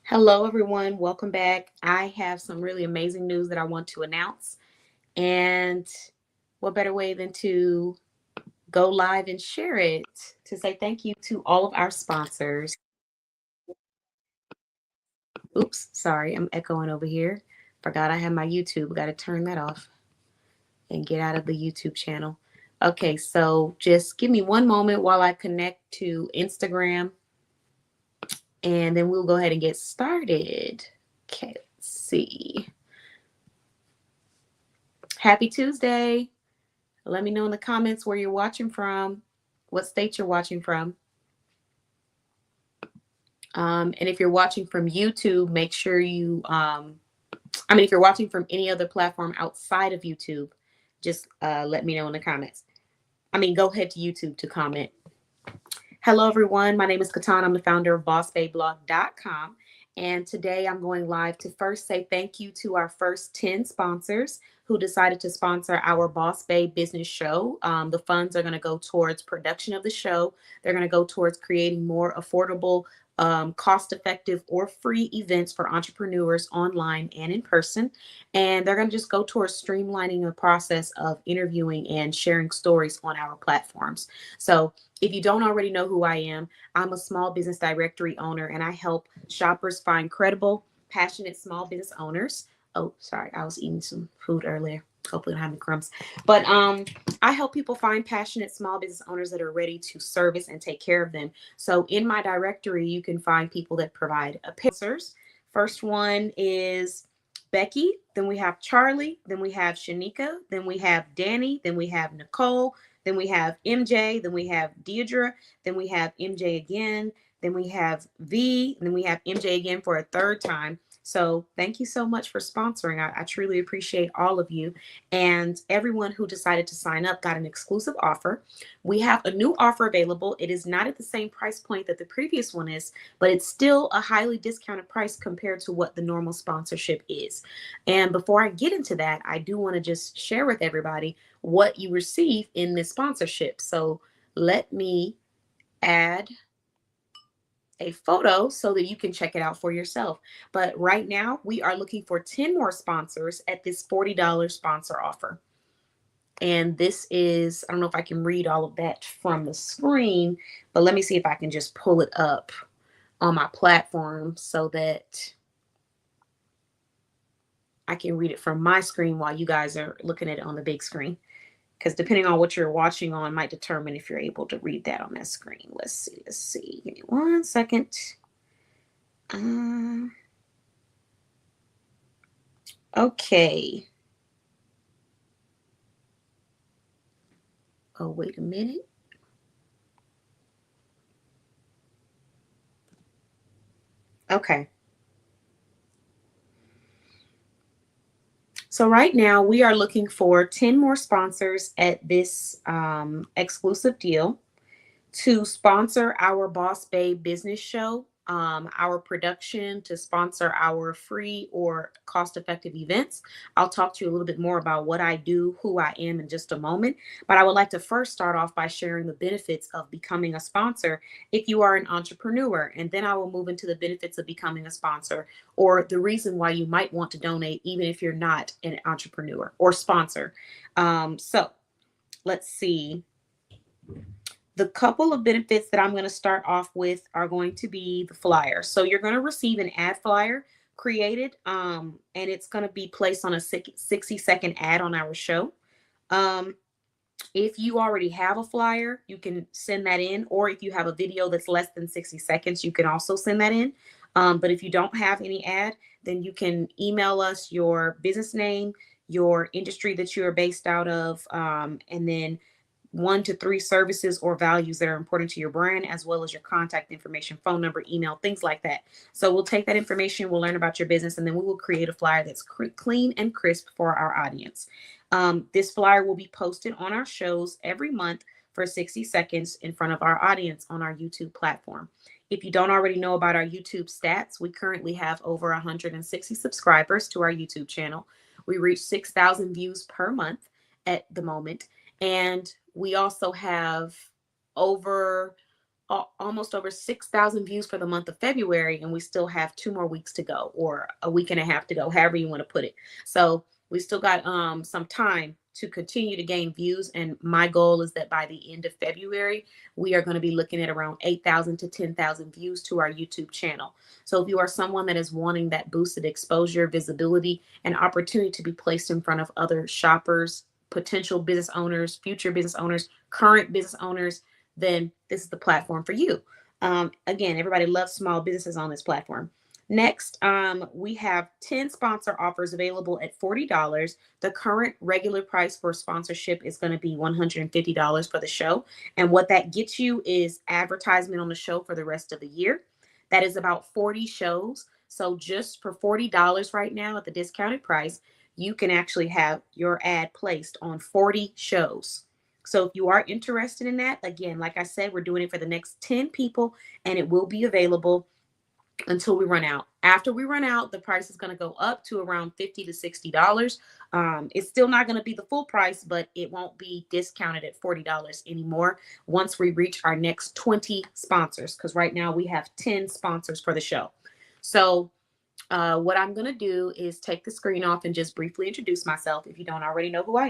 Hello, everyone. Welcome back. I have some really amazing news that I want to announce. And what better way than to go live and share it to say thank you to all of our sponsors. Oops, sorry, I'm echoing over here. Forgot I have my YouTube. Got to turn that off and get out of the YouTube channel. Okay, so just give me one moment while I connect to Instagram and then we'll go ahead and get started. Okay, let's see. Happy Tuesday. Let me know in the comments where you're watching from, what state you're watching from. And if you're watching from YouTube, make sure you, if you're watching from any other platform outside of YouTube, just let me know in the comments. Go ahead to YouTube to comment. Hello, everyone. My name is Katan. I'm the founder of BossBabeBlog.com. And today I'm going live to first say thank you to our first 10 sponsors who decided to sponsor our Boss Babe business show. The funds are going to go towards production of the show. They're going to go towards creating more affordable, cost-effective or free events for entrepreneurs online and in person. And they're going to just go towards streamlining the process of interviewing and sharing stories on our platforms. So if you don't already know who I am, I'm a small business directory owner and I help shoppers find credible, passionate small business owners. Oh, sorry, I was eating some food earlier. Hopefully, I don't have any crumbs. But I help people find passionate small business owners that are ready to service and take care of them. So in my directory, you can find people that provide appearances. First one is Becky. Then we have Charlie. Then we have Shanika. Then we have Danny. Then we have Nicole. Then we have MJ. Then we have Deidre. Then we have MJ again. Then we have V. Then we have MJ again for a third time. So thank you so much for sponsoring. I truly appreciate all of you. And everyone who decided to sign up got an exclusive offer. We have a new offer available. It is not at the same price point that the previous one is, but it's still a highly discounted price compared to what the normal sponsorship is. And before I get into that, I do want to just share with everybody what you receive in this sponsorship. So let me add a photo so that you can check it out for yourself. But right now, we are looking for 10 more sponsors at this $40 sponsor offer. And this is, I don't know if I can read all of that from the screen, but let me see if I can just pull it up on my platform so that I can read it from my screen while you guys are looking at it on the big screen. Because depending on what you're watching on might determine if you're able to read that on that screen. Let's see. Give me 1 second. Okay. Oh, wait a minute. Okay. So right now we are looking for 10 more sponsors at this exclusive deal to sponsor our Boss Babe business show, our production, to sponsor our free or cost effective events. I'll talk to you a little bit more about what I do, who I am in just a moment. But I would like to first start off by sharing the benefits of becoming a sponsor if you are an entrepreneur. And then I will move into the benefits of becoming a sponsor or the reason why you might want to donate, even if you're not an entrepreneur or sponsor. So let's see. The couple of benefits that I'm going to start off with are going to be the flyer. So you're going to receive an ad flyer created, and it's going to be placed on a 60-second ad on our show. Um, if you already have a flyer, you can send that in, or if you have a video that's less than 60 seconds, you can also send that in. But if you don't have any ad, then you can email us your business name, your industry that you are based out of, and then 1 to 3 services or values that are important to your brand, as well as your contact information, phone number, email, things like that. So we'll take that information, we'll learn about your business, and then we will create a flyer that's clean and crisp for our audience. This flyer will be posted on our shows every month for 60 seconds in front of our audience on our YouTube platform. If you don't already know about our YouTube stats, we currently have over 160 subscribers to our YouTube channel. We reach 6,000 views per month at the moment. And we also have over almost over 6,000 views for the month of February, and we still have 2 more weeks to go, or a week and a half to go, however you want to put it. So we still got some time to continue to gain views. And my goal is that by the end of February, we are going to be looking at around 8,000 to 10,000 views to our YouTube channel. So if you are someone that is wanting that boosted exposure, visibility, and opportunity to be placed in front of other shoppers, potential business owners, future business owners, current business owners, then this is the platform for you. Again, everybody loves small businesses on this platform. Next, we have 10 sponsor offers available at $40. The current regular price for sponsorship is going to be $150 for the show. And what that gets you is advertisement on the show for the rest of the year. That is about 40 shows. So just for $40 right now at the discounted price, you can actually have your ad placed on 40 shows. So if you are interested in that, again, like I said, we're doing it for the next 10 people, and it will be available until we run out. After we run out, the price is going to go up to around $50 to $60. It's still not going to be the full price, but it won't be discounted at $40 anymore once we reach our next 20 sponsors, because right now we have 10 sponsors for the show. So what I'm going to do is take the screen off and just briefly introduce myself if you don't already know who I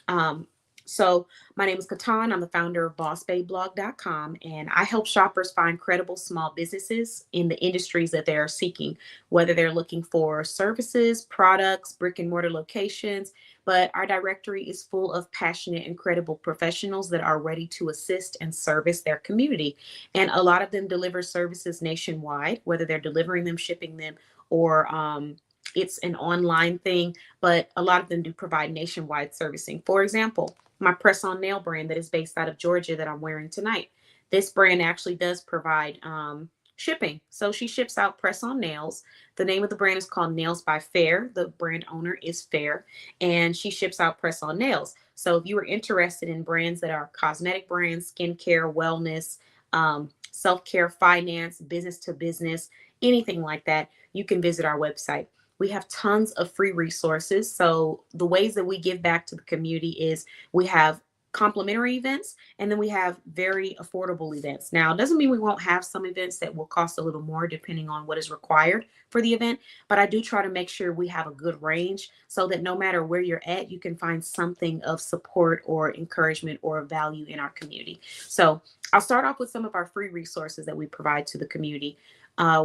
am. So my name is Katan. I'm the founder of BossBabeBlog.com, and I help shoppers find credible small businesses in the industries that they are seeking, whether they're looking for services, products, brick and mortar locations. But our directory is full of passionate and credible professionals that are ready to assist and service their community. And a lot of them deliver services nationwide, whether they're delivering them, shipping them, or it's an online thing, but a lot of them do provide nationwide servicing. For example, my press on nail brand that is based out of Georgia that I'm wearing tonight. This brand actually does provide shipping. So she ships out press on nails. The name of the brand is called Nails by Fair. The brand owner is Fair, and she ships out press on nails. So if you are interested in brands that are cosmetic brands, skincare, wellness, self-care, finance, business to business, anything like that, you can visit our website. We have tons of free resources. So the ways that we give back to the community is we have complimentary events, and then we have very affordable events. Now, it doesn't mean we won't have some events that will cost a little more depending on what is required for the event, but I do try to make sure we have a good range so that no matter where you're at, you can find something of support or encouragement or value in our community. So I'll start off with some of our free resources that we provide to the community.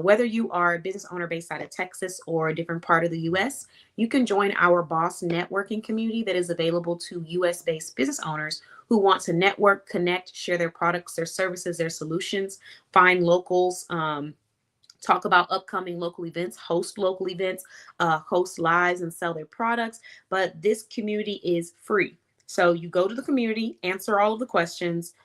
Whether you are a business owner based out of Texas or a different part of the US, you can join our Boss networking community that is available to US based business owners who want to network, connect, share their products, their services, their solutions, find locals, talk about upcoming local events, host local events, host lives, and sell their products. But this community is free. So you go to the community, answer all of the questions.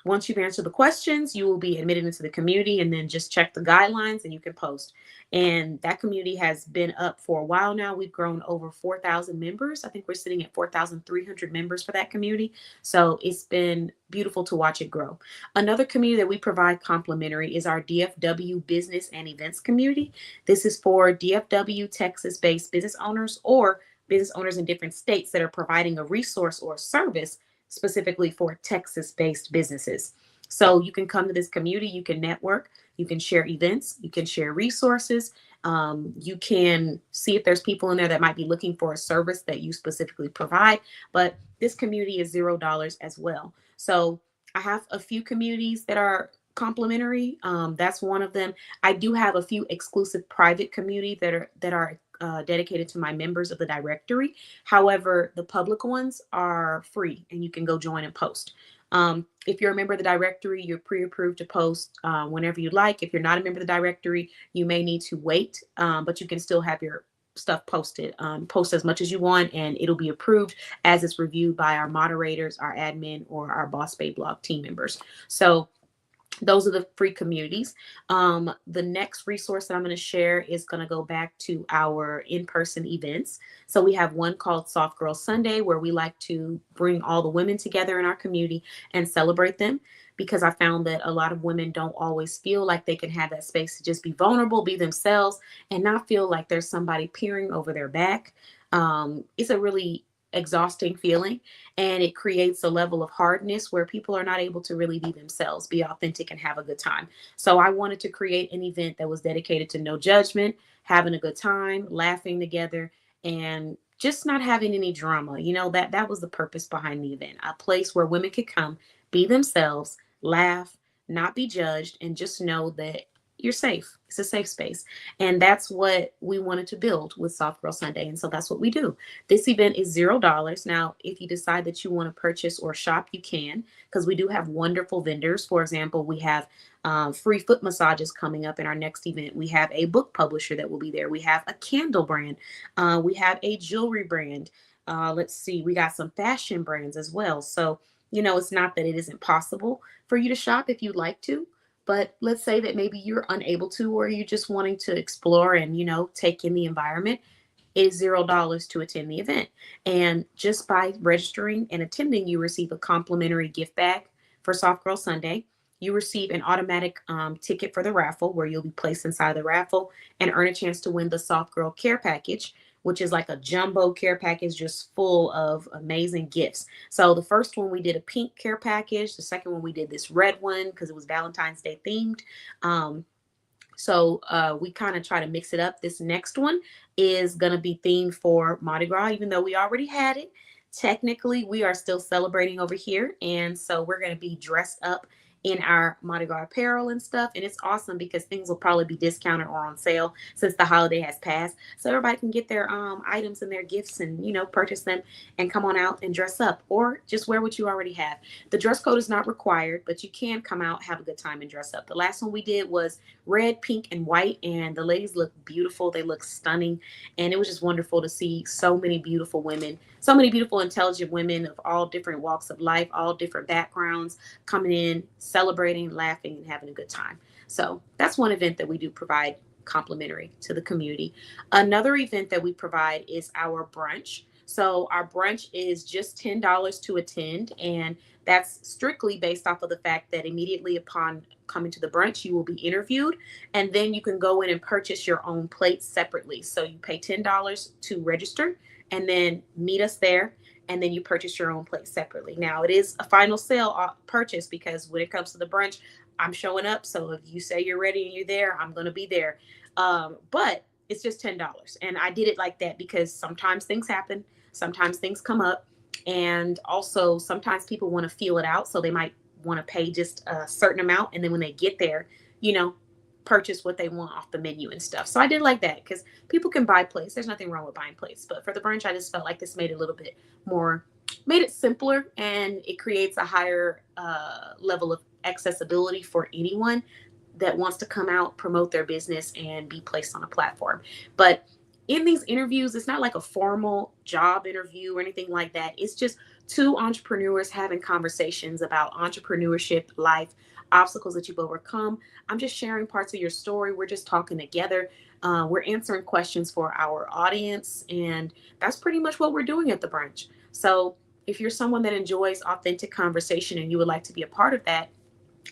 Once you've answered the questions, you will be admitted into the community, and then just check the guidelines and you can post. And that community has been up for a while now. We've grown over 4,000 members. I think we're sitting at 4,300 members for that community. So it's been beautiful to watch it grow. Another community that we provide complimentary is our DFW business and events community. This is for DFW Texas-based business owners or business owners in different states that are providing a resource or a service specifically for Texas-based businesses. So you can come to this community, you can network, you can share events, you can share resources, you can see if there's people in there that might be looking for a service that you specifically provide. But this community is $0 as well. So I have a few communities that are complimentary. That's one of them. I do have a few exclusive private community that are dedicated to my members of the directory. However, the public ones are free and you can go join and post. If you're a member of the directory, you're pre-approved to post whenever you like. If you're not a member of the directory, you may need to wait, but you can still have your stuff posted. Post as much as you want, and it'll be approved as it's reviewed by our moderators, our admin, or our Boss Babe Blog team members. So those are the free communities. The next resource that I'm going to share is going to go back to our in-person events. So we have one called Soft Girl Sunday, where we like to bring all the women together in our community and celebrate them, because I found that a lot of women don't always feel like they can have that space to just be vulnerable, be themselves, and not feel like there's somebody peering over their back. It's a really exhausting feeling, and it creates a level of hardness where people are not able to really be themselves, be authentic, and have a good time. So I wanted to create an event that was dedicated to no judgment, having a good time, laughing together, and just not having any drama. That was the purpose behind the event. A place where women could come, be themselves, laugh, not be judged, and just know that you're safe. It's a safe space. And that's what we wanted to build with Soft Girl Sunday. And so that's what we do. This event is $0. Now, if you decide that you want to purchase or shop, you can, because we do have wonderful vendors. For example, we have free foot massages coming up in our next event. We have a book publisher that will be there. We have a candle brand. We have a jewelry brand. Let's see, we got some fashion brands as well. So, it's not that it isn't possible for you to shop if you'd like to. But let's say that maybe you're unable to, or you're just wanting to explore and, take in the environment. It is $0 to attend the event. And just by registering and attending, you receive a complimentary gift bag for Soft Girl Sunday. You receive an automatic ticket for the raffle where you'll be placed inside the raffle and earn a chance to win the Soft Girl Care Package, which is like a jumbo care package just full of amazing gifts. So the first one we did a pink care package. The second one we did this red one because it was Valentine's Day themed. So we kind of try to mix it up. This next one is going to be themed for Mardi Gras, even though we already had it. Technically, we are still celebrating over here. And so we're going to be dressed up in our Mardi Gras apparel and stuff. And it's awesome because things will probably be discounted or on sale since the holiday has passed. So everybody can get their items and their gifts and, purchase them and come on out and dress up or just wear what you already have. The dress code is not required, but you can come out, have a good time, and dress up. The last one we did was red, pink, and white, and the ladies look beautiful. They look stunning, and it was just wonderful to see so many beautiful women, so many beautiful, intelligent women of all different walks of life, all different backgrounds coming in, celebrating, laughing, and having a good time. So that's one event that we do provide complimentary to the community. Another event that we provide is our brunch. So our brunch is just $10 to attend, and that's strictly based off of the fact that immediately upon coming to the brunch, you will be interviewed, and then you can go in and purchase your own plates separately. So you pay $10 to register, and then meet us there, and then you purchase your own plate separately. Now, it is a final sale purchase because when it comes to the brunch, I'm showing up. So if you say you're ready and you're there, I'm going to be there. But it's just $10. And I did it like that because sometimes things happen, sometimes things come up. And also sometimes people want to feel it out. So they might want to pay just a certain amount. And then when they get there, purchase what they want off the menu and stuff. So I did like that because people can buy plates. There's nothing wrong with buying plates. But for the brunch, I just felt like this made it a little bit more, made it simpler, and it creates a higher level of accessibility for anyone that wants to come out, promote their business, and be placed on a platform. But in these interviews, it's not like a formal job interview or anything like that. It's just two entrepreneurs having conversations about entrepreneurship, life, obstacles that you've overcome. I'm just sharing parts of your story. We're just talking together. We're answering questions for our audience. And that's pretty much what we're doing at the brunch. So if you're someone that enjoys authentic conversation and you would like to be a part of that,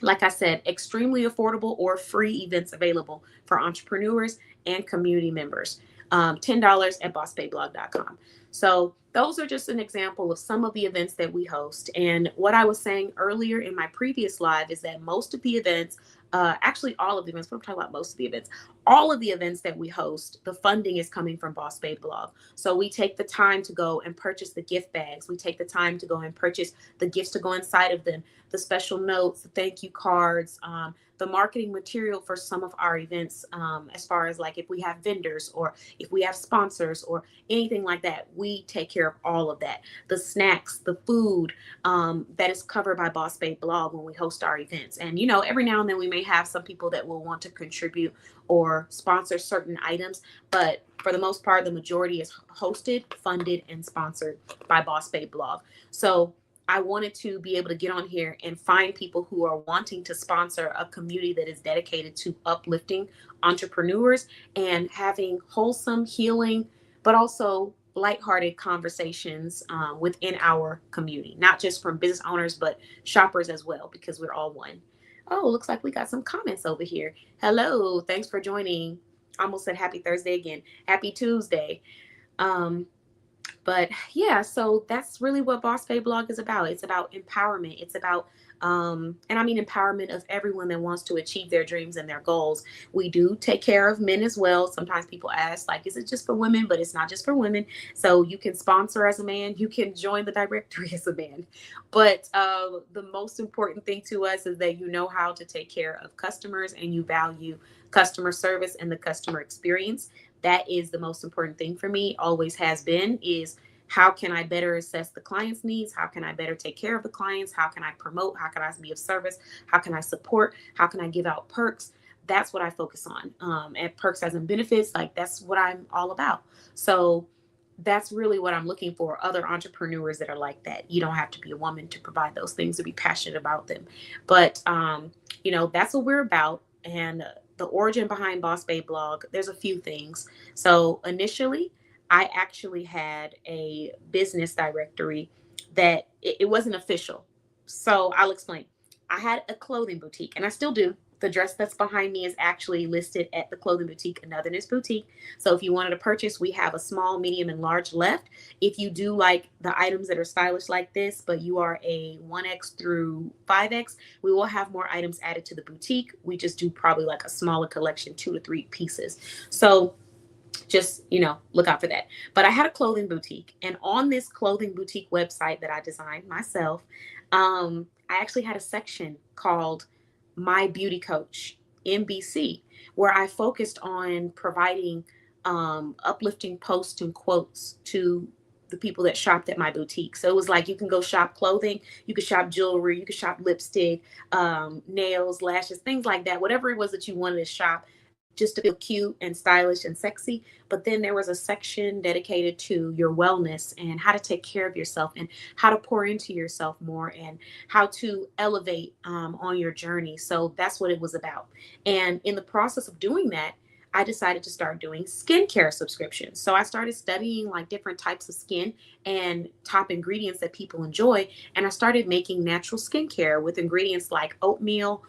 like I said, extremely affordable or free events available for entrepreneurs and community members. $10 at bossbabeblog.com. So those are just an example of some of the events that we host. And what I was saying earlier in my previous live is that most of the events, actually all of the events, we're talking about most of the events, all of the events that we host, the funding is coming from Boss Babe Blog. So we take the time to go and purchase the gift bags. We take the time to go and purchase the gifts to go inside of them, the special notes, the thank you cards, the marketing material for some of our events, as far as like if we have vendors or if we have sponsors or anything like that, we take care of all of that. The snacks, the food, that is covered by Boss Babe Blog when we host our events. And, every now and then we may have some people that will want to contribute or sponsor certain items, but for the most part, the majority is hosted, funded, and sponsored by Boss Babe Blog. So I wanted to be able to get on here and find people who are wanting to sponsor a community that is dedicated to uplifting entrepreneurs and having wholesome, healing, but also lighthearted conversations within our community, not just from business owners, but shoppers as well, because we're all one. Oh, looks like we got some comments over here. Hello, thanks for joining. Almost said happy Thursday again. Happy Tuesday. Um, But yeah, so that's really what Boss Babe Blog is about. It's about empowerment. It's about and I mean empowerment of everyone that wants to achieve their dreams and their goals. We do take care of men as well. Sometimes people ask, like, is it just for women? But it's not just for women. So you can sponsor as a man, you can join the directory as a man. But the most important thing to us is that you know how to take care of customers and you value customer service and the customer experience. That is the most important thing for me, always has been, is how can I better assess the client's needs? How can I better take care of the clients? How can I promote? How can I be of service? How can I support? How can I give out perks? That's what I focus on. And perks as in benefits, like that's what I'm all about. So that's really what I'm looking for. Other entrepreneurs that are like that. You don't have to be a woman to provide those things or be passionate about them. But that's what we're about. And the origin behind Boss Babe Blog, there's a few things. So initially, I actually had a business directory that it wasn't official. So I'll explain. I had a clothing boutique, and I still do. The dress that's behind me is actually listed at the clothing boutique, Anotherness Boutique. So if you wanted to purchase, we have a small, medium, and large left. If you do like the items that are stylish like this, but you are a 1X through 5X, we will have more items added to the boutique. We just do probably like a smaller collection, 2 to 3 pieces. So just look out for that. But I had a clothing boutique, and on this clothing boutique website that I designed myself, I actually had a section called My Beauty Coach, MBC, where I focused on providing uplifting posts and quotes to the people that shopped at my boutique. So it was like you can go shop clothing, you could shop jewelry, you could shop lipstick, nails, lashes, things like that, whatever it was that you wanted to shop just to feel cute and stylish and sexy. But then there was a section dedicated to your wellness and how to take care of yourself and how to pour into yourself more and how to elevate on your journey. So that's what it was about. And in the process of doing that, I decided to start doing skincare subscriptions. So I started studying like different types of skin and top ingredients that people enjoy. And I started making natural skincare with ingredients like oatmeal,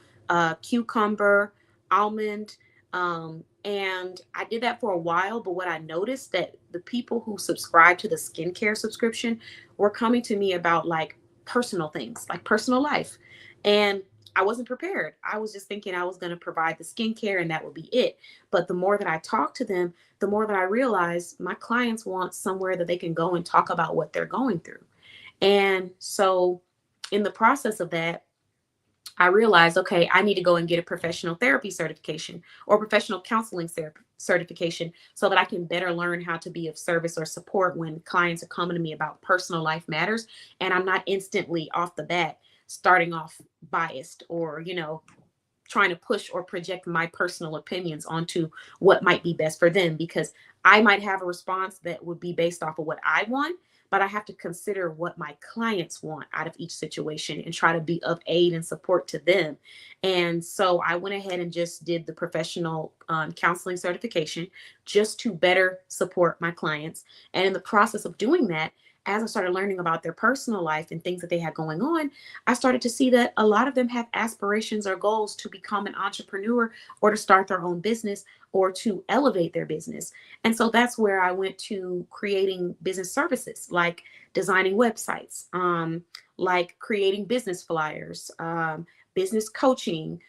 cucumber, almond, and I did that for a while, but what I noticed that the people who subscribed to the skincare subscription were coming to me about like personal things, like personal life. And I wasn't prepared. I was just thinking I was going to provide the skincare and that would be it. But the more that I talked to them, the more that I realized my clients want somewhere that they can go and talk about what they're going through. And so in the process of that, I realized, okay, I need to go and get a professional therapy certification or professional counseling certification so that I can better learn how to be of service or support when clients are coming to me about personal life matters. And I'm not instantly off the bat starting off biased or, trying to push or project my personal opinions onto what might be best for them because I might have a response that would be based off of what I want, but I have to consider what my clients want out of each situation and try to be of aid and support to them. And so I went ahead and just did the professional counseling certification just to better support my clients. And in the process of doing that, as I started learning about their personal life and things that they had going on, I started to see that a lot of them have aspirations or goals to become an entrepreneur or to start their own business or to elevate their business. And so that's where I went to creating business services like designing websites, like creating business flyers, business coaching,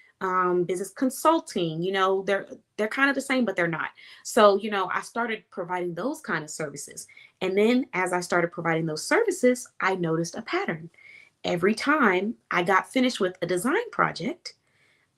business consulting. They're kind of the same, but they're not. So I started providing those kind of services. And then as I started providing those services, I noticed a pattern. Every time I got finished with a design project,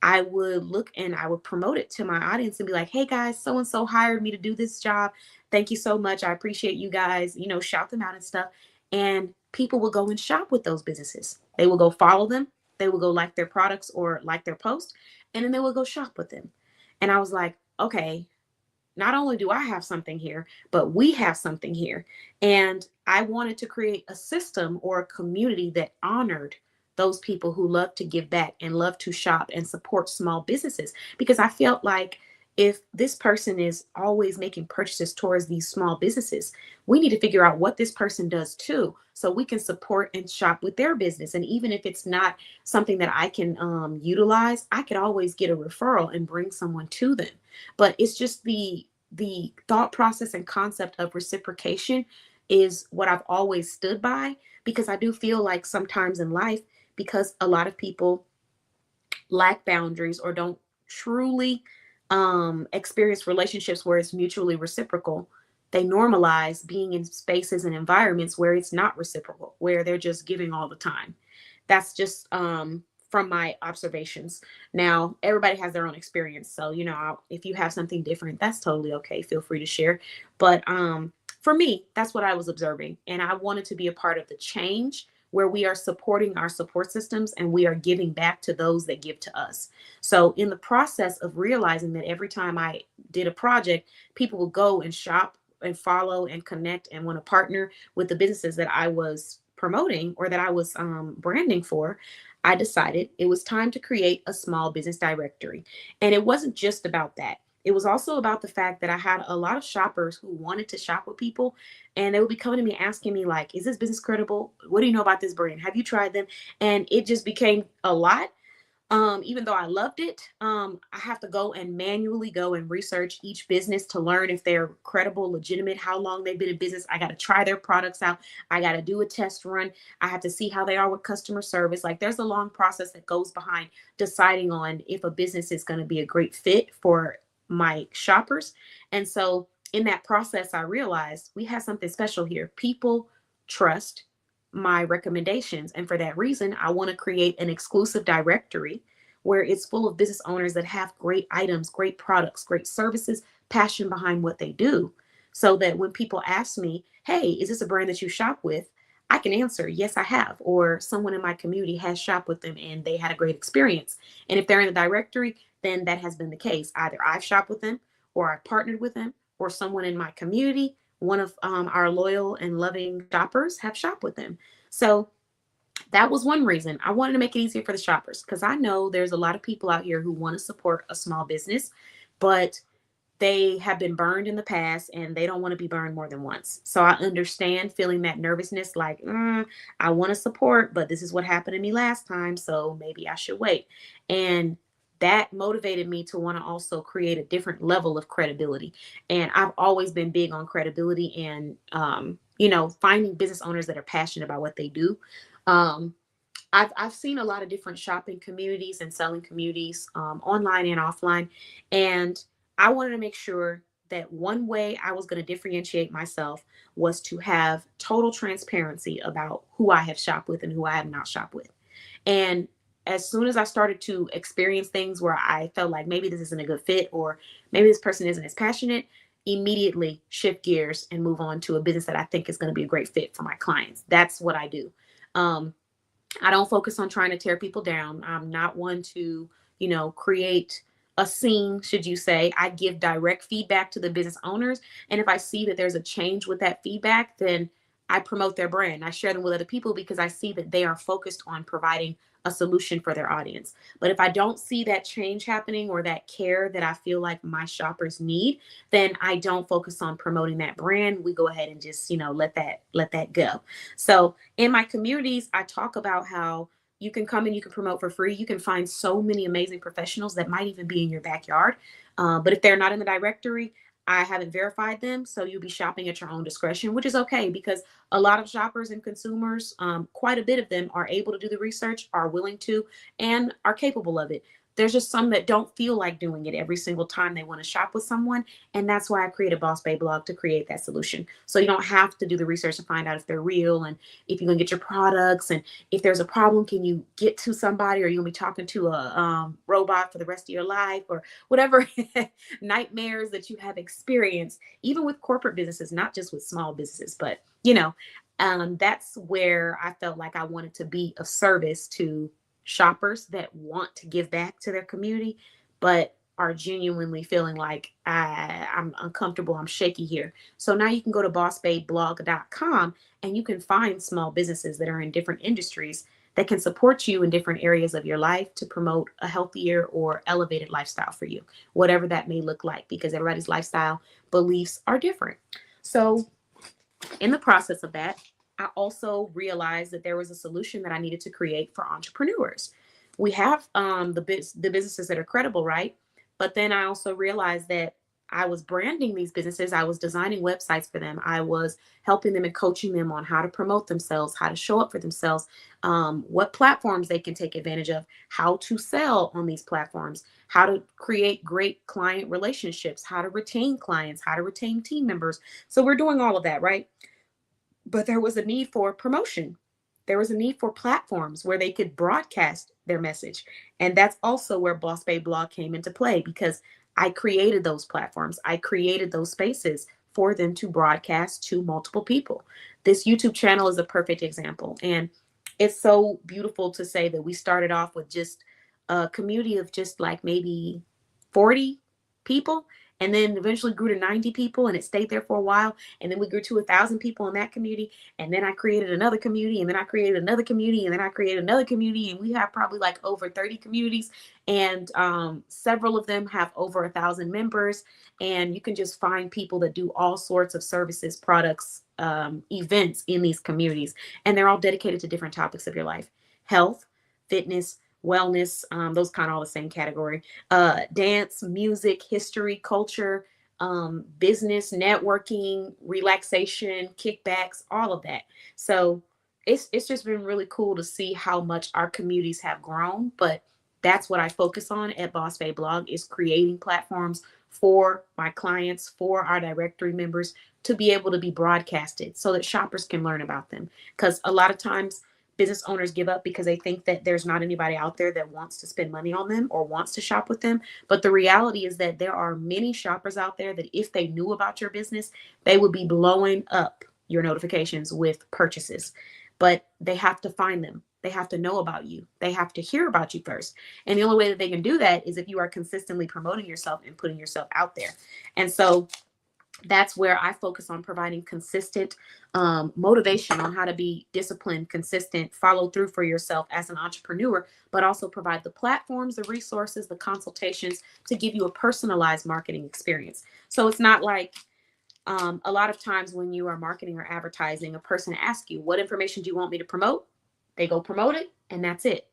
I would look and I would promote it to my audience and be like, hey guys, so and so hired me to do this job. Thank you so much. I appreciate you guys, shout them out and stuff. And people will go and shop with those businesses. They will go follow them. They will go like their products or like their post, and then they will go shop with them. And I was like, okay, not only do I have something here, but we have something here. And I wanted to create a system or a community that honored those people who love to give back and love to shop and support small businesses. Because I felt like if this person is always making purchases towards these small businesses, we need to figure out what this person does too, so we can support and shop with their business. And even if it's not something that I can utilize, I could always get a referral and bring someone to them. But it's just the thought process and concept of reciprocation is what I've always stood by, because I do feel like sometimes in life, because a lot of people lack boundaries or don't truly experience relationships where it's mutually reciprocal, they normalize being in spaces and environments where it's not reciprocal, where they're just giving all the time. That's just from my observations. Now, everybody has their own experience. So, if you have something different, that's totally okay. Feel free to share. But for me, that's what I was observing. And I wanted to be a part of the change where we are supporting our support systems and we are giving back to those that give to us. So, in the process of realizing that every time I did a project, people would go and shop and follow and connect and want to partner with the businesses that I was promoting or that I was branding for, I decided it was time to create a small business directory. And it wasn't just about that. It was also about the fact that I had a lot of shoppers who wanted to shop with people, and they would be coming to me asking me, like, is this business credible? What do you know about this brand? Have you tried them? And it just became a lot. Even though I loved it, I have to go and manually go and research each business to learn if they're credible, legitimate, how long they've been in business. I got to try their products out. I got to do a test run. I have to see how they are with customer service. Like, there's a long process that goes behind deciding on if a business is going to be a great fit for my shoppers. And so in that process, I realized we have something special here. People trust my recommendations. And for that reason, I want to create an exclusive directory where it's full of business owners that have great items, great products, great services, passion behind what they do. So that when people ask me, hey, is this a brand that you shop with? I can answer, yes, I have. Or someone in my community has shopped with them and they had a great experience. And if they're in the directory, then that has been the case. Either I've shopped with them, or I've partnered with them, or someone in my community, one of our loyal and loving shoppers, have shopped with them. So that was one reason I wanted to make it easier for the shoppers, because I know there's a lot of people out here who want to support a small business, but they have been burned in the past and they don't want to be burned more than once. So I understand feeling that nervousness, like, I want to support, but this is what happened to me last time. So maybe I should wait. And that motivated me to want to also create a different level of credibility. And I've always been big on credibility and, finding business owners that are passionate about what they do. Um, I've seen a lot of different shopping communities and selling communities, online and offline, and I wanted to make sure that one way I was going to differentiate myself was to have total transparency about who I have shopped with and who I have not shopped with. And as soon as I started to experience things where I felt like maybe this isn't a good fit, or maybe this person isn't as passionate, immediately shift gears and move on to a business that I think is going to be a great fit for my clients. That's what I do. Um, I don't focus on trying to tear people down. I'm not one to, create a scene, should you say. I give direct feedback to the business owners. And if I see that there's a change with that feedback, then I promote their brand. I share them with other people because I see that they are focused on providing a solution for their audience. But if I don't see that change happening or that care that I feel like my shoppers need, then I don't focus on promoting that brand. We go ahead and just, let that go. So in my communities, I talk about how you can come and you can promote for free. You can find so many amazing professionals that might even be in your backyard. But if they're not in the directory, I haven't verified them. So you'll be shopping at your own discretion, which is okay, because a lot of shoppers and consumers, quite a bit of them, are able to do the research, are willing to, and are capable of it. There's just some that don't feel like doing it every single time they want to shop with someone. And that's why I created Boss Babe blog, to create that solution. So you don't have to do the research to find out if they're real and if you're going to get your products. And if there's a problem, can you get to somebody, or you're going to be talking to a robot for the rest of your life, or whatever nightmares that you have experienced, even with corporate businesses, not just with small businesses. But, that's where I felt like I wanted to be of service to shoppers that want to give back to their community, but are genuinely feeling like I'm uncomfortable, I'm shaky here. So now you can go to bossbabeblog.com and you can find small businesses that are in different industries that can support you in different areas of your life to promote a healthier or elevated lifestyle for you, whatever that may look like, because everybody's lifestyle beliefs are different. So in the process of that, I also realized that there was a solution that I needed to create for entrepreneurs. We have the businesses that are credible, right? But then I also realized that I was branding these businesses. I was designing websites for them. I was helping them and coaching them on how to promote themselves, how to show up for themselves, what platforms they can take advantage of, how to sell on these platforms, how to create great client relationships, how to retain clients, how to retain team members. So we're doing all of that, right? But there was a need for promotion. There was a need for platforms where they could broadcast their message. And that's also where Boss Babe Blog came into play, because I created those platforms. I created those spaces for them to broadcast to multiple people. This YouTube channel is a perfect example. And it's so beautiful to say that we started off with just a community of just like maybe 40 people, and then eventually grew to 90 people, and it stayed there for a while. And then we grew to 1,000 people in that community. And then I created another community, and then I created another community, and then I created another community. And we have probably like over 30 communities, and several of them have over 1,000 members. And you can just find people that do all sorts of services, products, events in these communities. And they're all dedicated to different topics of your life: health, fitness, wellness, those kind of all the same category, dance, music, history, culture, business, networking, relaxation, kickbacks, all of that. So it's just been really cool to see how much our communities have grown. But that's what I focus on at Boss Babe Blog, is creating platforms for my clients, for our directory members, to be able to be broadcasted so that shoppers can learn about them. Because a lot of times business owners give up because they think that there's not anybody out there that wants to spend money on them or wants to shop with them. But the reality is that there are many shoppers out there that if they knew about your business, they would be blowing up your notifications with purchases. But they have to find them. They have to know about you. They have to hear about you first. And the only way that they can do that is if you are consistently promoting yourself and putting yourself out there. And so that's where I focus on providing consistent motivation on how to be disciplined, consistent, follow through for yourself as an entrepreneur, but also provide the platforms, the resources, the consultations to give you a personalized marketing experience. So it's not like a lot of times when you are marketing or advertising, a person asks you, what information do you want me to promote? They go promote it, and that's it.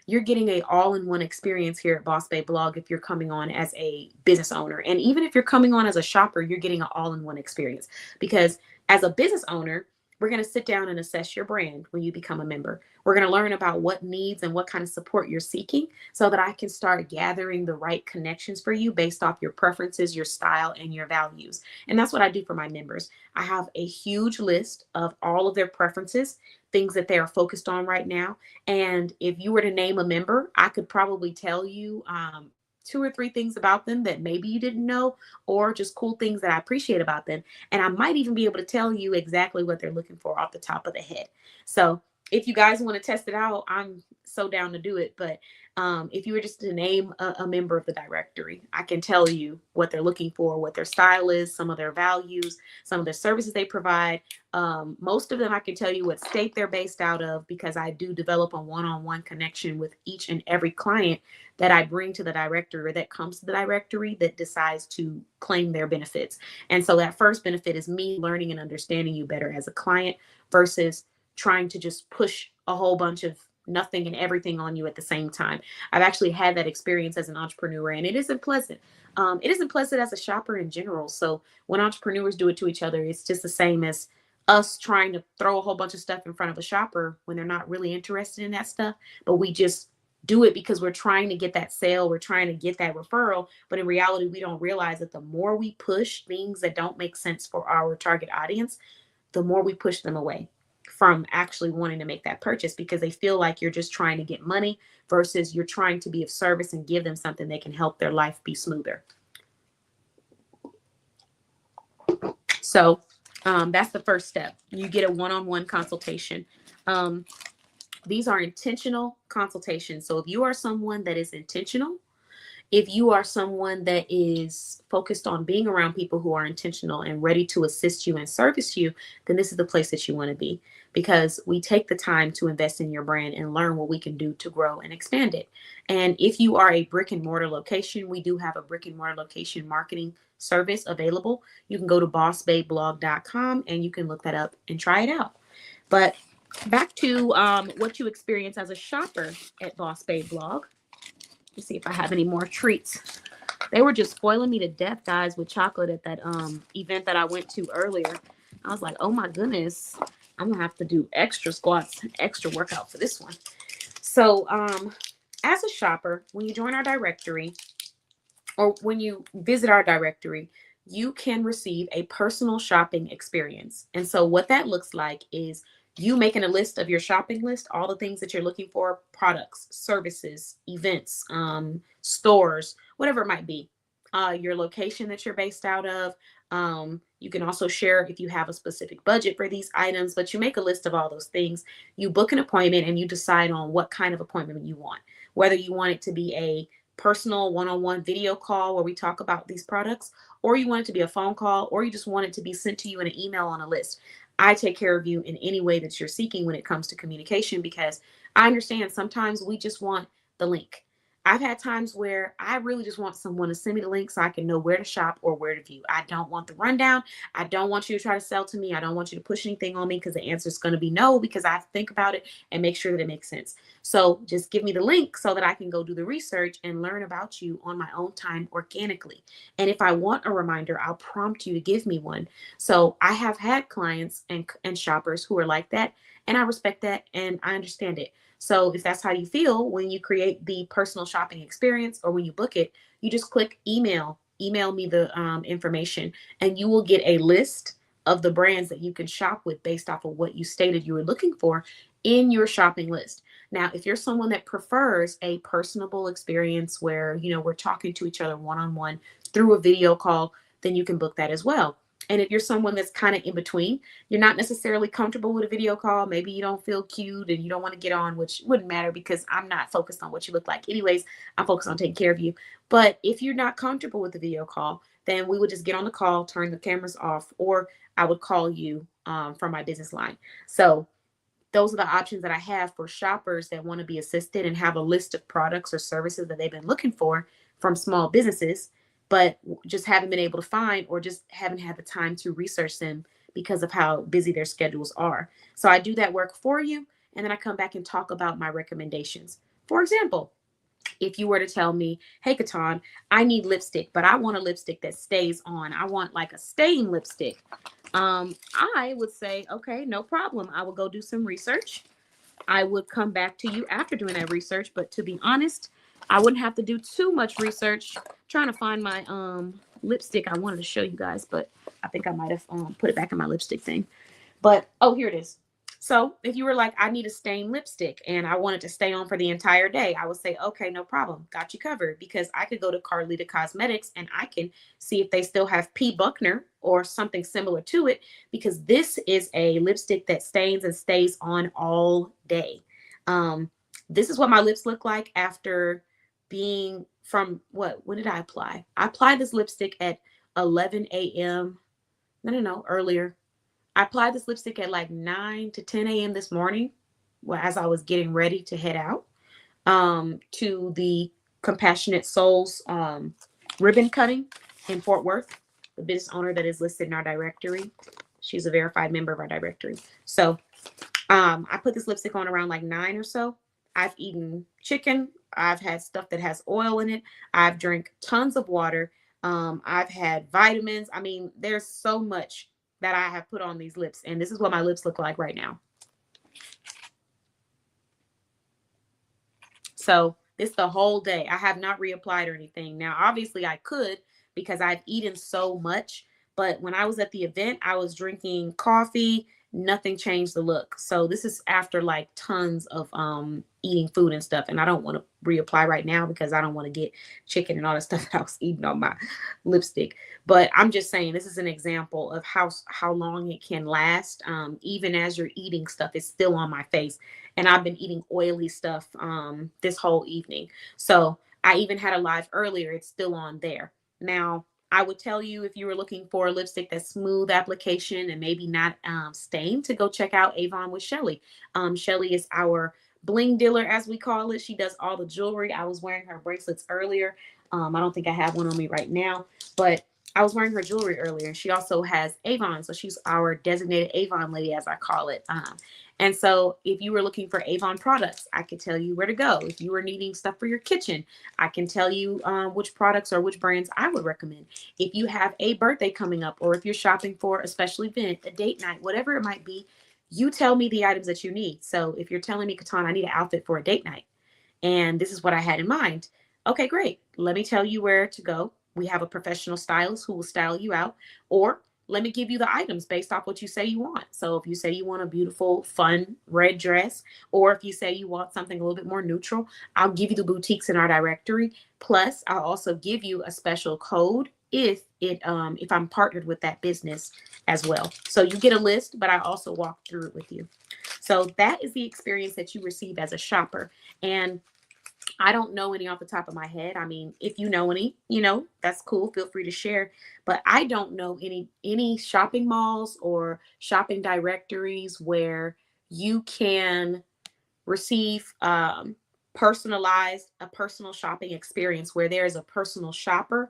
You're getting a all-in-one experience here at Boss Babe Blog if you're coming on as a business owner. And even if you're coming on as a shopper, you're getting an all-in-one experience. Because as a business owner, we're going to sit down and assess your brand when you become a member. We're going to learn about what needs and what kind of support you're seeking so that I can start gathering the right connections for you based off your preferences, your style, and your values. And that's what I do for my members. I have a huge list of all of their preferences, things that they are focused on right now. And if you were to name a member, I could probably tell you 2 or 3 things about them that maybe you didn't know, or just cool things that I appreciate about them. And I might even be able to tell you exactly what they're looking for off the top of the head. So if you guys want to test it out, I'm so down to do it. But if you were just to name a member of the directory, I can tell you what they're looking for, what their style is, some of their values, some of the services they provide. Most of them, I can tell you what state they're based out of, because I do develop a one-on-one connection with each and every client that I bring to the directory, or that comes to the directory, that decides to claim their benefits. And so that first benefit is me learning and understanding you better as a client versus trying to just push a whole bunch of nothing and everything on you at the same time. I've actually had that experience as an entrepreneur, and it isn't pleasant. It isn't pleasant as a shopper in general. So when entrepreneurs do it to each other, it's just the same as us trying to throw a whole bunch of stuff in front of a shopper when they're not really interested in that stuff. But we just do it because we're trying to get that sale, we're trying to get that referral. But in reality, we don't realize that the more we push things that don't make sense for our target audience, the more we push them away from actually wanting to make that purchase, because they feel like you're just trying to get money versus you're trying to be of service and give them something that can help their life be smoother. So that's the first step. You get a one-on-one consultation. These are intentional consultations. So if you are someone that is intentional, if you are someone that is focused on being around people who are intentional and ready to assist you and service you, then this is the place that you want to be, because we take the time to invest in your brand and learn what we can do to grow and expand it. And if you are a brick and mortar location, we do have a brick and mortar location marketing service available. You can go to bossbabeblog.com and you can look that up and try it out. But back to what you experience as a shopper at Boss Babe Blog. Let's see if I have any more treats They were just spoiling me to death, guys, with chocolate at that event that I went to earlier. I was like, oh my goodness, I'm gonna have to do extra squats, extra workout for this one. So as a shopper, when you join our directory or when you visit our directory, you can receive a personal shopping experience. And so what that looks like is you making a list of your shopping list, all the things that you're looking for, products, services, events, stores, whatever it might be, your location that you're based out of. You can also share if you have a specific budget for these items, but you make a list of all those things. You book an appointment and you decide on what kind of appointment you want, whether you want it to be a personal one-on-one video call where we talk about these products, or you want it to be a phone call, or you just want it to be sent to you in an email on a list. I take care of you in any way that you're seeking when it comes to communication, because I understand sometimes we just want the link. I've had times where I really just want someone to send me the link so I can know where to shop or where to view. I don't want the rundown. I don't want you to try to sell to me. I don't want you to push anything on me, because the answer is going to be no, because I have to think about it and make sure that it makes sense. So just give me the link so that I can go do the research and learn about you on my own time organically. And if I want a reminder, I'll prompt you to give me one. So I have had clients and shoppers who are like that, and I respect that and I understand it. So if that's how you feel when you create the personal shopping experience or when you book it, you just click email me the information, and you will get a list of the brands that you can shop with based off of what you stated you were looking for in your shopping list. Now, if you're someone that prefers a personable experience where, we're talking to each other one-on-one through a video call, then you can book that as well. And if you're someone that's kind of in between, you're not necessarily comfortable with a video call, maybe you don't feel cute and you don't want to get on, which wouldn't matter because I'm not focused on what you look like. Anyways, I'm focused on taking care of you. But if you're not comfortable with the video call, then we would just get on the call, turn the cameras off, or I would call you from my business line. So those are the options that I have for shoppers that want to be assisted and have a list of products or services that they've been looking for from small businesses, but just haven't been able to find or just haven't had the time to research them because of how busy their schedules are. So I do that work for you, and then I come back and talk about my recommendations. For example, if you were to tell me, hey, Katan, I need lipstick, but I want a lipstick that stays on. I want like a stain lipstick. I would say, okay, no problem. I will go do some research. I would come back to you after doing that research. But to be honest, I wouldn't have to do too much research trying to find my lipstick I wanted to show you guys, but I think I might have put it back in my lipstick thing. But oh, here it is. So if you were like, I need a stained lipstick and I want it to stay on for the entire day, I would say, okay, no problem. Got you covered, because I could go to Carlita Cosmetics and I can see if they still have P. Buckner or something similar to it, because this is a lipstick that stains and stays on all day. This is what my lips look like after being from when did I apply? I applied this lipstick at 11 a.m. No, earlier. I applied this lipstick at like 9 to 10 a.m. this morning, as I was getting ready to head out to the Compassionate Souls ribbon cutting in Fort Worth. The business owner that is listed in our directory, she's a verified member of our directory. So I put this lipstick on around like 9 or so. I've eaten chicken. I've had stuff that has oil in it. I've drank tons of water. I've had vitamins. I mean, there's so much that I have put on these lips, and this is what my lips look like right now. So this the whole day. I have not reapplied or anything. Now, obviously I could, because I've eaten so much, but when I was at the event, I was drinking coffee. Nothing changed the look. So this is after like tons of eating food and stuff, and I don't want to reapply right now because I don't want to get chicken and all the stuff that I was eating on my lipstick. But I'm just saying, this is an example of how long it can last. Even as you're eating stuff, it's still on my face, and I've been eating oily stuff this whole evening. So I even had a live earlier. It's still on there. Now, I would tell you, if you were looking for a lipstick that's smooth application and maybe not stained, to go check out Avon with Shelly. Shelly is our bling dealer, as we call it. She does all the jewelry. I was wearing her bracelets earlier. I don't think I have one on me right now, but I was wearing her jewelry earlier, and she also has Avon. So she's our designated Avon lady, as I call it. And so if you were looking for Avon products, I could tell you where to go. If you were needing stuff for your kitchen, I can tell you which products or which brands I would recommend. If you have a birthday coming up, or if you're shopping for a special event, a date night, whatever it might be, you tell me the items that you need. So if you're telling me, Katan, I need an outfit for a date night, and this is what I had in mind. Okay, great. Let me tell you where to go. We have a professional stylist who will style you out, or let me give you the items based off what you say you want. So if you say you want a beautiful, fun red dress, or if you say you want something a little bit more neutral, I'll give you the boutiques in our directory. Plus, I'll also give you a special code if I'm partnered with that business as well. So you get a list, but I also walk through it with you. So that is the experience that you receive as a shopper. And I don't know any off the top of my head. I mean, if you know any, that's cool. Feel free to share. But I don't know any shopping malls or shopping directories where you can receive personalized a personal shopping experience where there is a personal shopper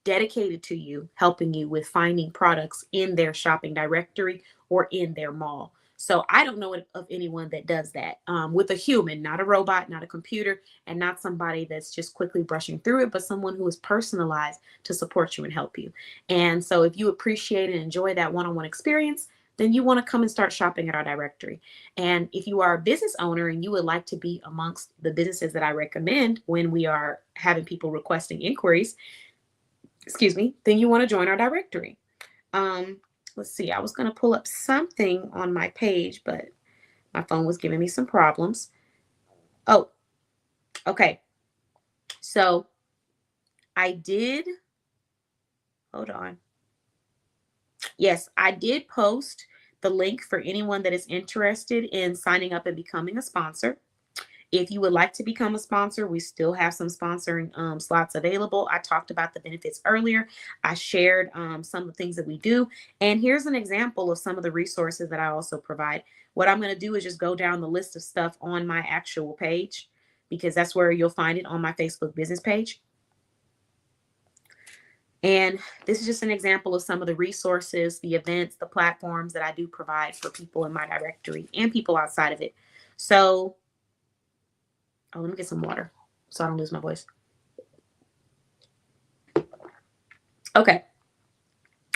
dedicated to you, helping you with finding products in their shopping directory or in their mall. So I don't know of anyone that does that with a human, not a robot, not a computer, and not somebody that's just quickly brushing through it, but someone who is personalized to support you and help you. And so if you appreciate and enjoy that one-on-one experience, then you want to come and start shopping at our directory. And if you are a business owner and you would like to be amongst the businesses that I recommend when we are having people requesting inquiries, then you want to join our directory. Let's see, I was going to pull up something on my page, but my phone was giving me some problems. Oh, okay. So I did, hold on. Yes, I did post the link for anyone that is interested in signing up and becoming a sponsor. If you would like to become a sponsor, we still have some sponsoring slots available. I talked about the benefits earlier. I shared some of the things that we do. And here's an example of some of the resources that I also provide. What I'm going to do is just go down the list of stuff on my actual page, because that's where you'll find it, on my Facebook business page. And this is just an example of some of the resources, the events, the platforms that I do provide for people in my directory and people outside of it. So let me get some water so I don't lose my voice. Okay.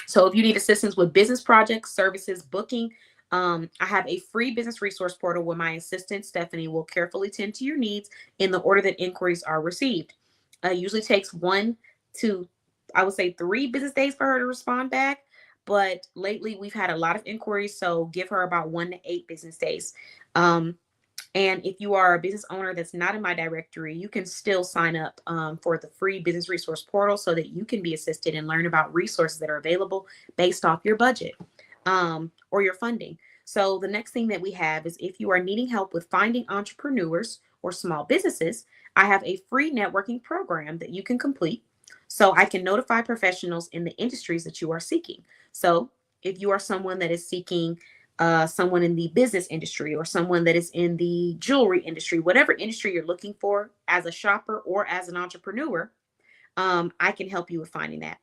So if you need assistance with business projects, services, booking, I have a free business resource portal where my assistant, Stephanie, will carefully tend to your needs in the order that inquiries are received. It usually takes 1 to, I would say, 3 business days for her to respond back. But lately we've had a lot of inquiries, so give her about 1 to 8 business days. And if you are a business owner that's not in my directory, you can still sign up for the free business resource portal so that you can be assisted and learn about resources that are available based off your budget or your funding. So the next thing that we have is, if you are needing help with finding entrepreneurs or small businesses, I have a free networking program that you can complete so I can notify professionals in the industries that you are seeking. So if you are someone that is seeking someone in the business industry, or someone that is in the jewelry industry, whatever industry you're looking for as a shopper or as an entrepreneur, I can help you with finding that.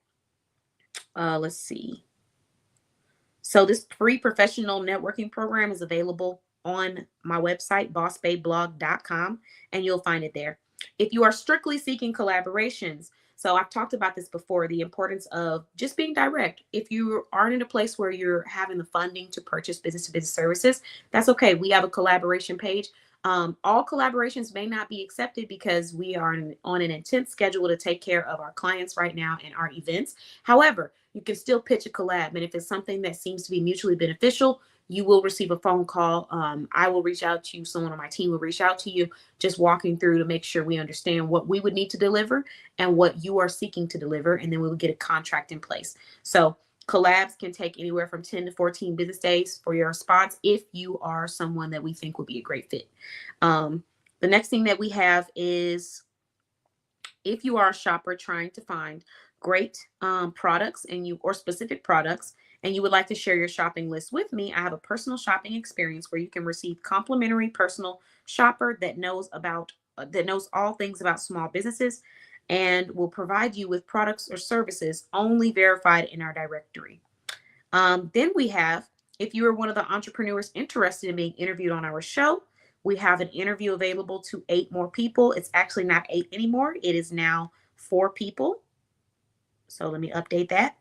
Let's see. So this free professional networking program is available on my website, bossbabeblog.com, and you'll find it there. If you are strictly seeking collaborations, so I've talked about this before, the importance of just being direct. If you aren't in a place where you're having the funding to purchase business-to-business services, that's okay. We have a collaboration page. All collaborations may not be accepted because we are on an intense schedule to take care of our clients right now and our events. However, you can still pitch a collab. And if it's something that seems to be mutually beneficial, you will receive a phone call. I will reach out to you. Someone on my team will reach out to you, just walking through to make sure we understand what we would need to deliver and what you are seeking to deliver. And then we will get a contract in place. So collabs can take anywhere from 10 to 14 business days for your response if you are someone that we think would be a great fit. The next thing that we have is, if you are a shopper trying to find great products or specific products, and you would like to share your shopping list with me, I have a personal shopping experience where you can receive complimentary personal shopper that knows all things about small businesses. and will provide you with products or services only verified in our directory. Then we have, if you are one of the entrepreneurs interested in being interviewed on our show, we have an interview available to 8 more people. It's actually not 8 anymore. It is now 4 people. So let me update that.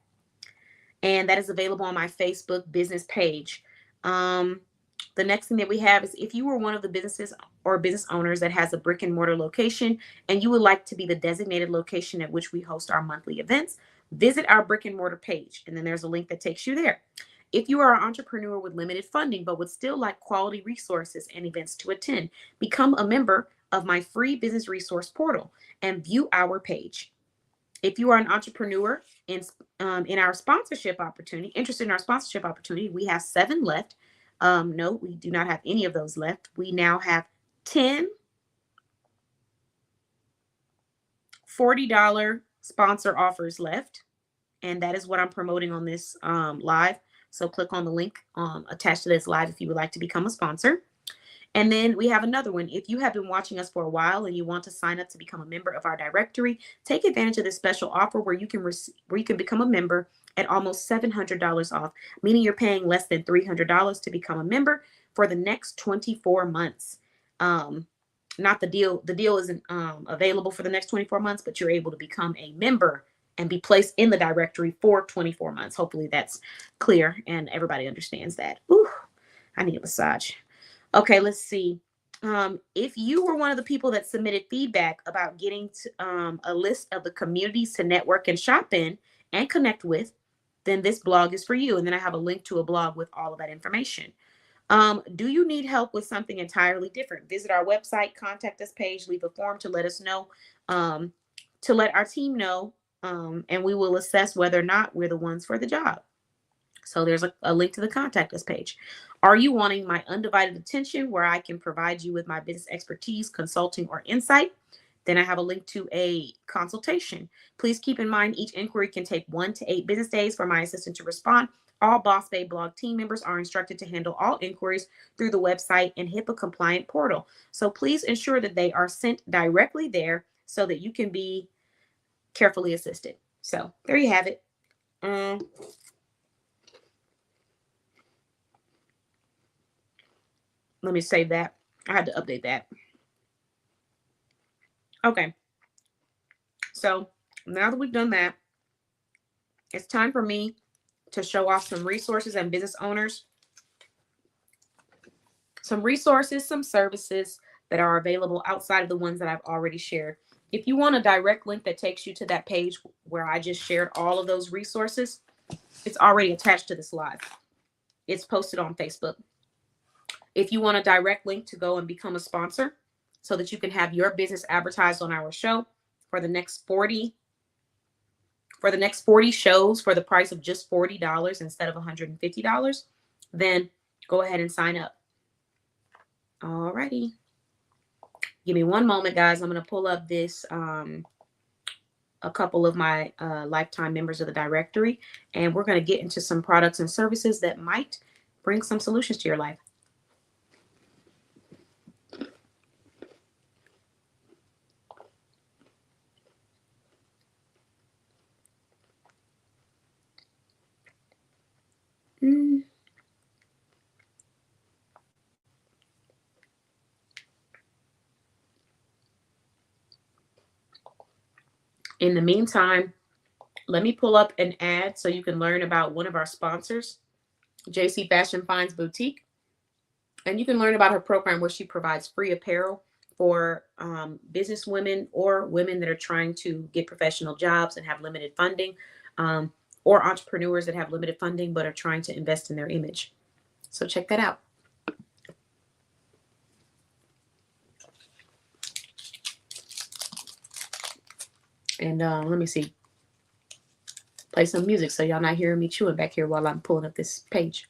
And that is available on my Facebook business page. The next thing that we have is, if you were one of the businesses or business owners that has a brick and mortar location and you would like to be the designated location at which we host our monthly events, visit our brick and mortar page. And then there's a link that takes you there. If you are an entrepreneur with limited funding but would still like quality resources and events to attend, become a member of my free business resource portal and view our page. If you are an entrepreneur in our sponsorship opportunity, interested in our sponsorship opportunity, we have 7 left. No, we do not have any of those left. We now have 10 $40 sponsor offers left. And that is what I'm promoting on this live. So click on the link attached to this live if you would like to become a sponsor. And then we have another one. If you have been watching us for a while and you want to sign up to become a member of our directory, take advantage of this special offer where you can become a member at almost $700 off, meaning you're paying less than $300 to become a member for the next 24 months. Not the deal. The deal isn't available for the next 24 months, but you're able to become a member and be placed in the directory for 24 months. Hopefully that's clear and everybody understands that. Ooh, I need a massage. Okay, let's see. If you were one of the people that submitted feedback about getting a list of the communities to network and shop in and connect with, then this blog is for you. And then I have a link to a blog with all of that information. Do you need help with something entirely different? Visit our website, contact us page, leave a form to let us know, to let our team know, and we will assess whether or not we're the ones for the job. So there's a link to the contact us page. Are you wanting my undivided attention where I can provide you with my business expertise, consulting, or insight? Then I have a link to a consultation. Please keep in mind each inquiry can take 1 to 8 business days for my assistant to respond. All Boss Babe blog team members are instructed to handle all inquiries through the website and HIPAA compliant portal. So please ensure that they are sent directly there so that you can be carefully assisted. So there you have it. Let me save that. I had to update that. Okay. So now that we've done that, it's time for me to show off some resources and business owners. Some resources, some services that are available outside of the ones that I've already shared. If you want a direct link that takes you to that page where I just shared all of those resources, it's already attached to this live. It's posted on Facebook. If you want a direct link to go and become a sponsor so that you can have your business advertised on our show for the next 40 shows for the price of just $40 instead of $150, then go ahead and sign up. Alrighty. Give me one moment, guys. I'm going to pull up this, a couple of my lifetime members of the directory, and we're going to get into some products and services that might bring some solutions to your life. In the meantime, let me pull up an ad so you can learn about one of our sponsors, JC Fashion Finds Boutique. And you can learn about her program where she provides free apparel for business women or women that are trying to get professional jobs and have limited funding, or entrepreneurs that have limited funding but are trying to invest in their image. So check that out. And let me see. Play some music so y'all not hearing me chewing back here while I'm pulling up this page.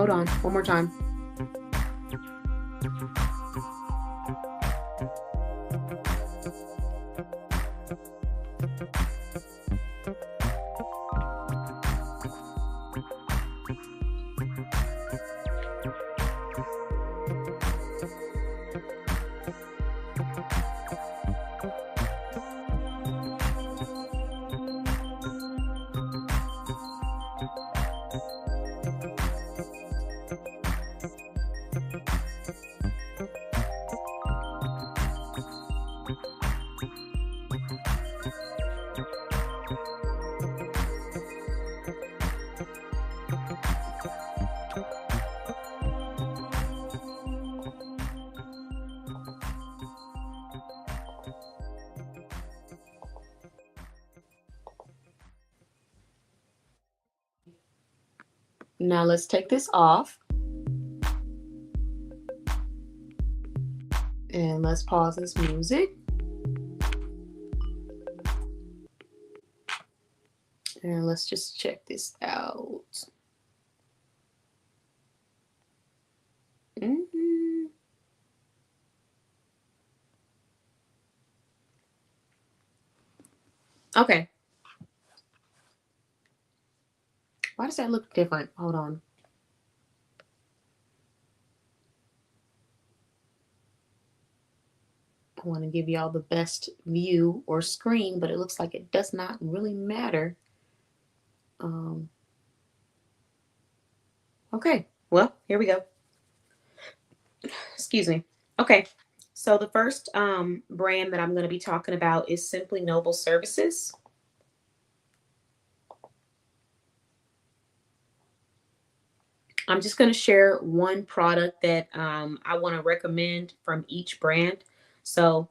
Hold on, one more time. Now let's take this off. And let's pause this music. And let's just check this out. Okay. Why does that look different? Hold on. I want to give y'all the best view or screen, but it looks like it does not really matter. Okay, well, here we go. Excuse me. Okay, so the first brand that I'm going to be talking about is Simply Noble Services. I'm just going to share one product that I want to recommend from each brand. So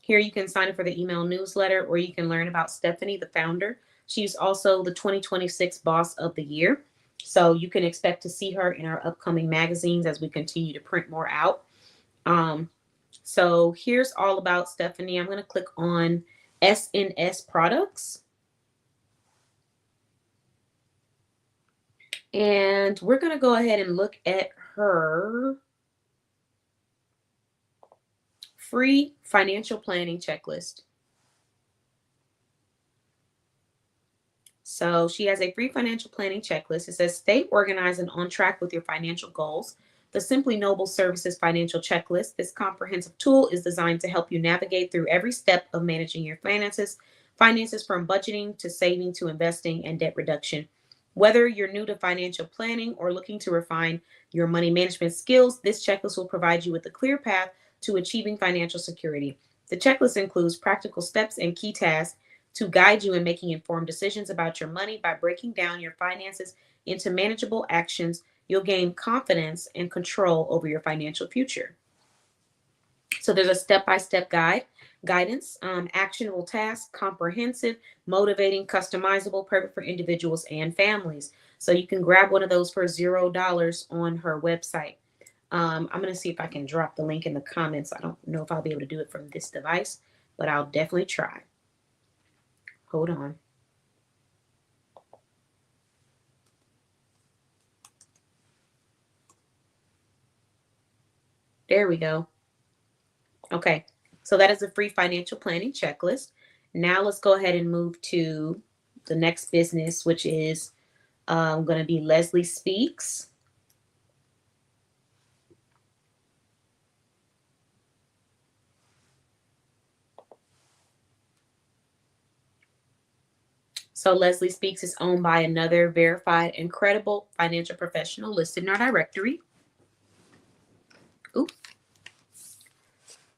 here you can sign up for the email newsletter, or you can learn about Stephanie, the founder. She's also the 2026 Boss of the Year. So you can expect to see her in our upcoming magazines as we continue to print more out. So here's all about Stephanie. I'm going to click on SNS products. And we're going to go ahead and look at her free financial planning checklist. So she has a free financial planning checklist. It says, stay organized and on track with your financial goals. The Simply Noble Services Financial Checklist. This comprehensive tool is designed to help you navigate through every step of managing your finances from budgeting to saving to investing and debt reduction. Whether you're new to financial planning or looking to refine your money management skills, this checklist will provide you with a clear path to achieving financial security. The checklist includes practical steps and key tasks to guide you in making informed decisions about your money. By breaking down your finances into manageable actions, you'll gain confidence and control over your financial future. So there's a step-by-step guidance, actionable tasks, comprehensive, motivating, customizable, perfect for individuals and families. So you can grab one of those for $0 on her website. I'm going to see if I can drop the link in the comments. I don't know if I'll be able to do it from this device, but I'll definitely try. Hold on. There we go. Okay, so that is a free financial planning checklist. Now let's go ahead and move to the next business, which is going to be Leslie Speaks. So Leslie Speaks is owned by another verified and credible financial professional listed in our directory. Oops.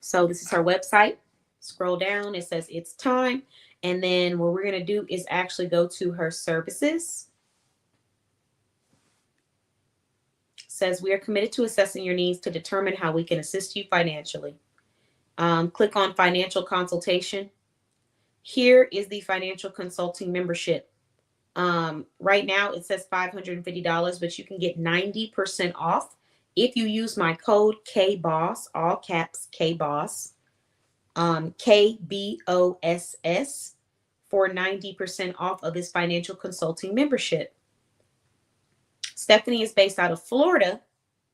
So this is her website. Scroll down, it says it's time. And then what we're going to do is actually go to her services. It says we are committed to assessing your needs to determine how we can assist you financially. Click on financial consultation. Here is the financial consulting membership. Right now it says $550, but you can get 90% off if you use my code KBOSS, all caps KBOSS, KBOSS, for 90% off of this financial consulting membership. Stephanie is based out of Florida,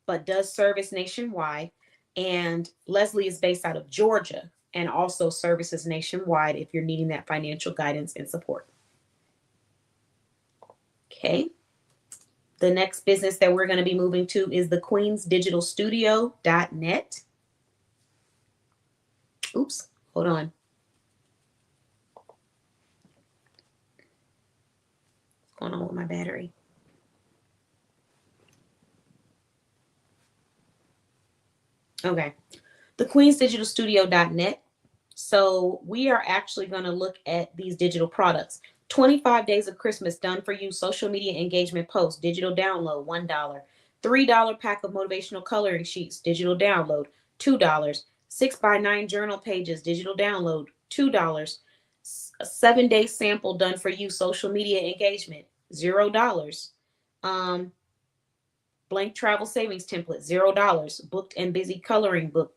but does service nationwide. And Leslie is based out of Georgia and also services nationwide if you're needing that financial guidance and support. Okay. The next business that we're going to be moving to is the queensdigitalstudio.net. Oops, hold on. What's going on with my battery? Okay. The queensdigitalstudio.net. So we are actually going to look at these digital products. 25 days of Christmas done for you. Social media engagement post, digital download, $1. $3 pack of motivational coloring sheets, digital download, $2. 6x9 journal pages, digital download, $2. A 7-day sample done for you. Social media engagement, $0. Blank travel savings template, $0. Booked and busy coloring book,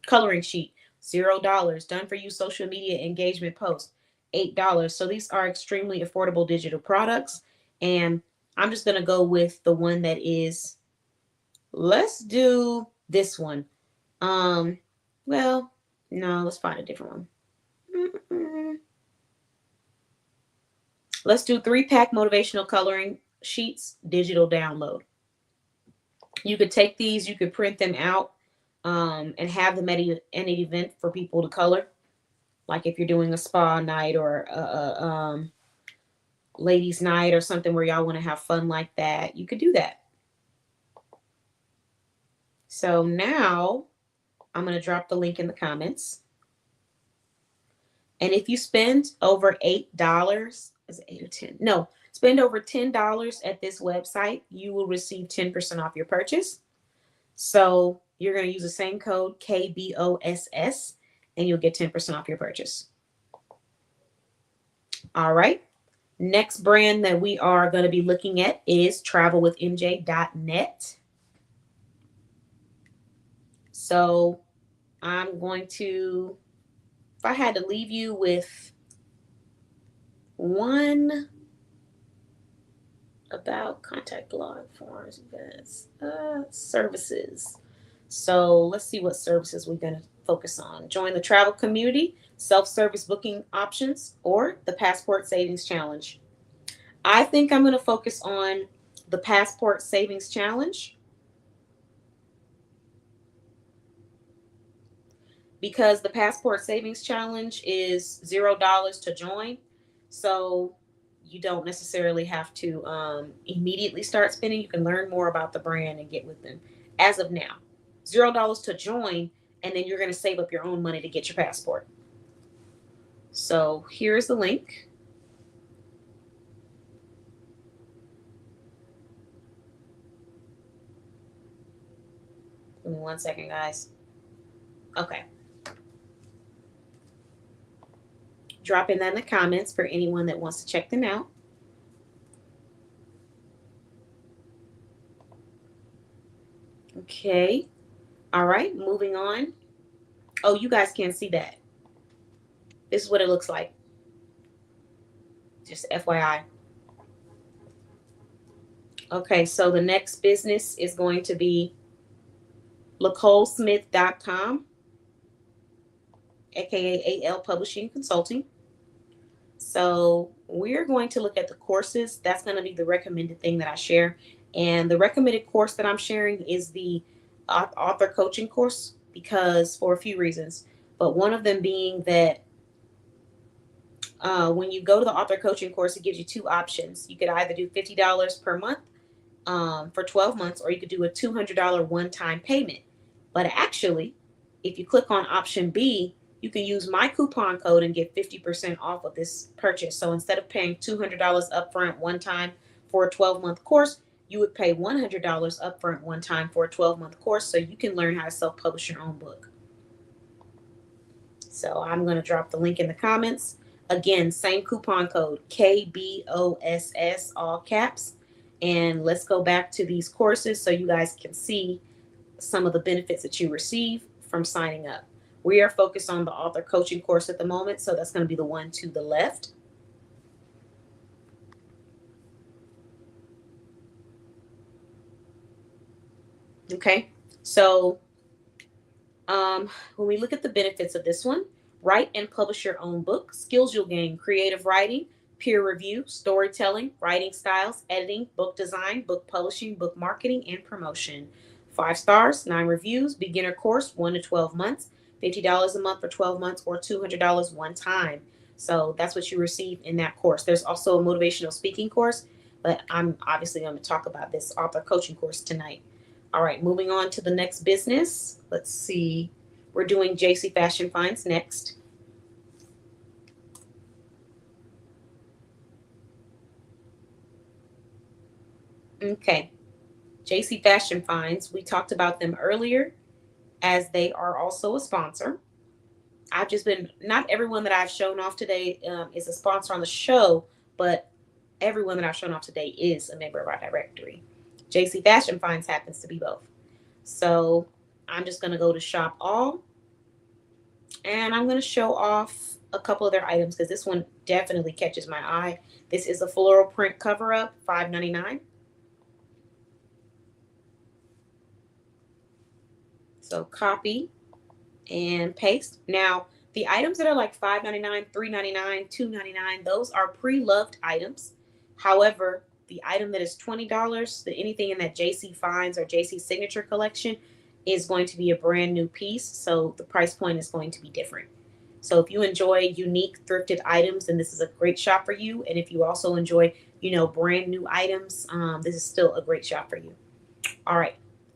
coloring sheet, $0. Done for you social media engagement post, $8. So these are extremely affordable digital products. And I'm just going to go with the one that is, let's do this one. Well, no, let's find a different one. Let's do 3-pack motivational coloring sheets, digital download. You could take these, you could print them out, and have them at an event for people to color. Like if you're doing a spa night or a ladies' night or something where y'all want to have fun like that, you could do that. So now I'm going to drop the link in the comments. And if you spend over $8, is it 8 or 10? No, spend over $10 at this website, you will receive 10% off your purchase. So you're going to use the same code KBOSS and you'll get 10% off your purchase. All right. Next brand that we are going to be looking at is travelwithmj.net. So I'm going to, if I had to leave you with one about contact blog forms, events, services. So let's see what services we're going to focus on. Join the travel community, self-service booking options, or the Passport Savings Challenge. I think I'm going to focus on the Passport Savings Challenge because the Passport Savings Challenge is $0 to join. So you don't necessarily have to immediately start spending. You can learn more about the brand and get with them as of now. $0 to join, and then you're going to save up your own money to get your passport. So here's the link. Give me 1 second, guys. Okay. Drop in that in the comments for anyone that wants to check them out. Okay. All right, moving on. Oh, you guys can't see that. This is what it looks like. Just FYI. Okay, so the next business is going to be LacoleSmith.com, aka AL Publishing Consulting. So we're going to look at the courses. That's going to be the recommended thing that I share. And the recommended course that I'm sharing is the author coaching course because for a few reasons. But one of them being that when you go to the author coaching course, it gives you 2 options. You could either do $50 per month for 12 months, or you could do a $200 one-time payment. But actually, if you click on option B, you can use my coupon code and get 50% off of this purchase. So instead of paying $200 upfront one time for a 12-month course, you would pay $100 upfront one time for a 12-month course so you can learn how to self-publish your own book. So I'm going to drop the link in the comments. Again, same coupon code, KBOSS, all caps. And let's go back to these courses so you guys can see some of the benefits that you receive from signing up. We are focused on the author coaching course at the moment, so that's going to be the one to the left. Okay. So when we look at the benefits of this one, write and publish your own book. Skills you'll gain: creative writing, peer review, storytelling, writing styles, editing, book design, book publishing, book marketing, and promotion. 5 stars, 9 reviews, beginner course, 1 to 12 months, $50 a month for 12 months, or $200 one time. So that's what you receive in that course. There's also a motivational speaking course, but I'm obviously going to talk about this author coaching course tonight. All right, moving on to the next business. Let's see. We're doing JC Fashion Finds next. Okay, JC Fashion Finds. We talked about them earlier as they are also a sponsor. I've just been, not everyone that I've shown off today is a sponsor on the show, but everyone that I've shown off today is a member of our directory. JC Fashion Finds happens to be both. So I'm just going to go to shop all, and I'm going to show off a couple of their items because this one definitely catches my eye. This is a floral print cover up, $5.99. So copy and paste. Now, the items that are like $5.99, $3.99, $2.99, those are pre-loved items. However, the item that is $20, anything in that JC Finds or JC Signature collection, is going to be a brand new piece. So the price point is going to be different. So if you enjoy unique thrifted items, then this is a great shop for you. And if you also enjoy, brand new items, this is still a great shop for you. All right.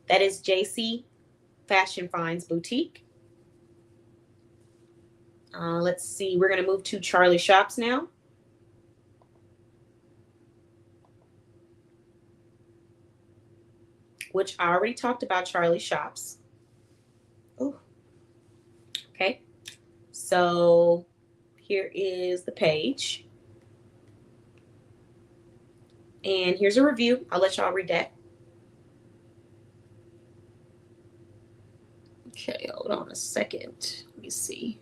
That is JC Fashion Finds Boutique. Let's see. We're going to move to Charlie Shops now. Which I already talked about Charlie Shops. Ooh. Okay. So here is the page. And here's a review. I'll let y'all read that. Okay, hold on a second. Let me see.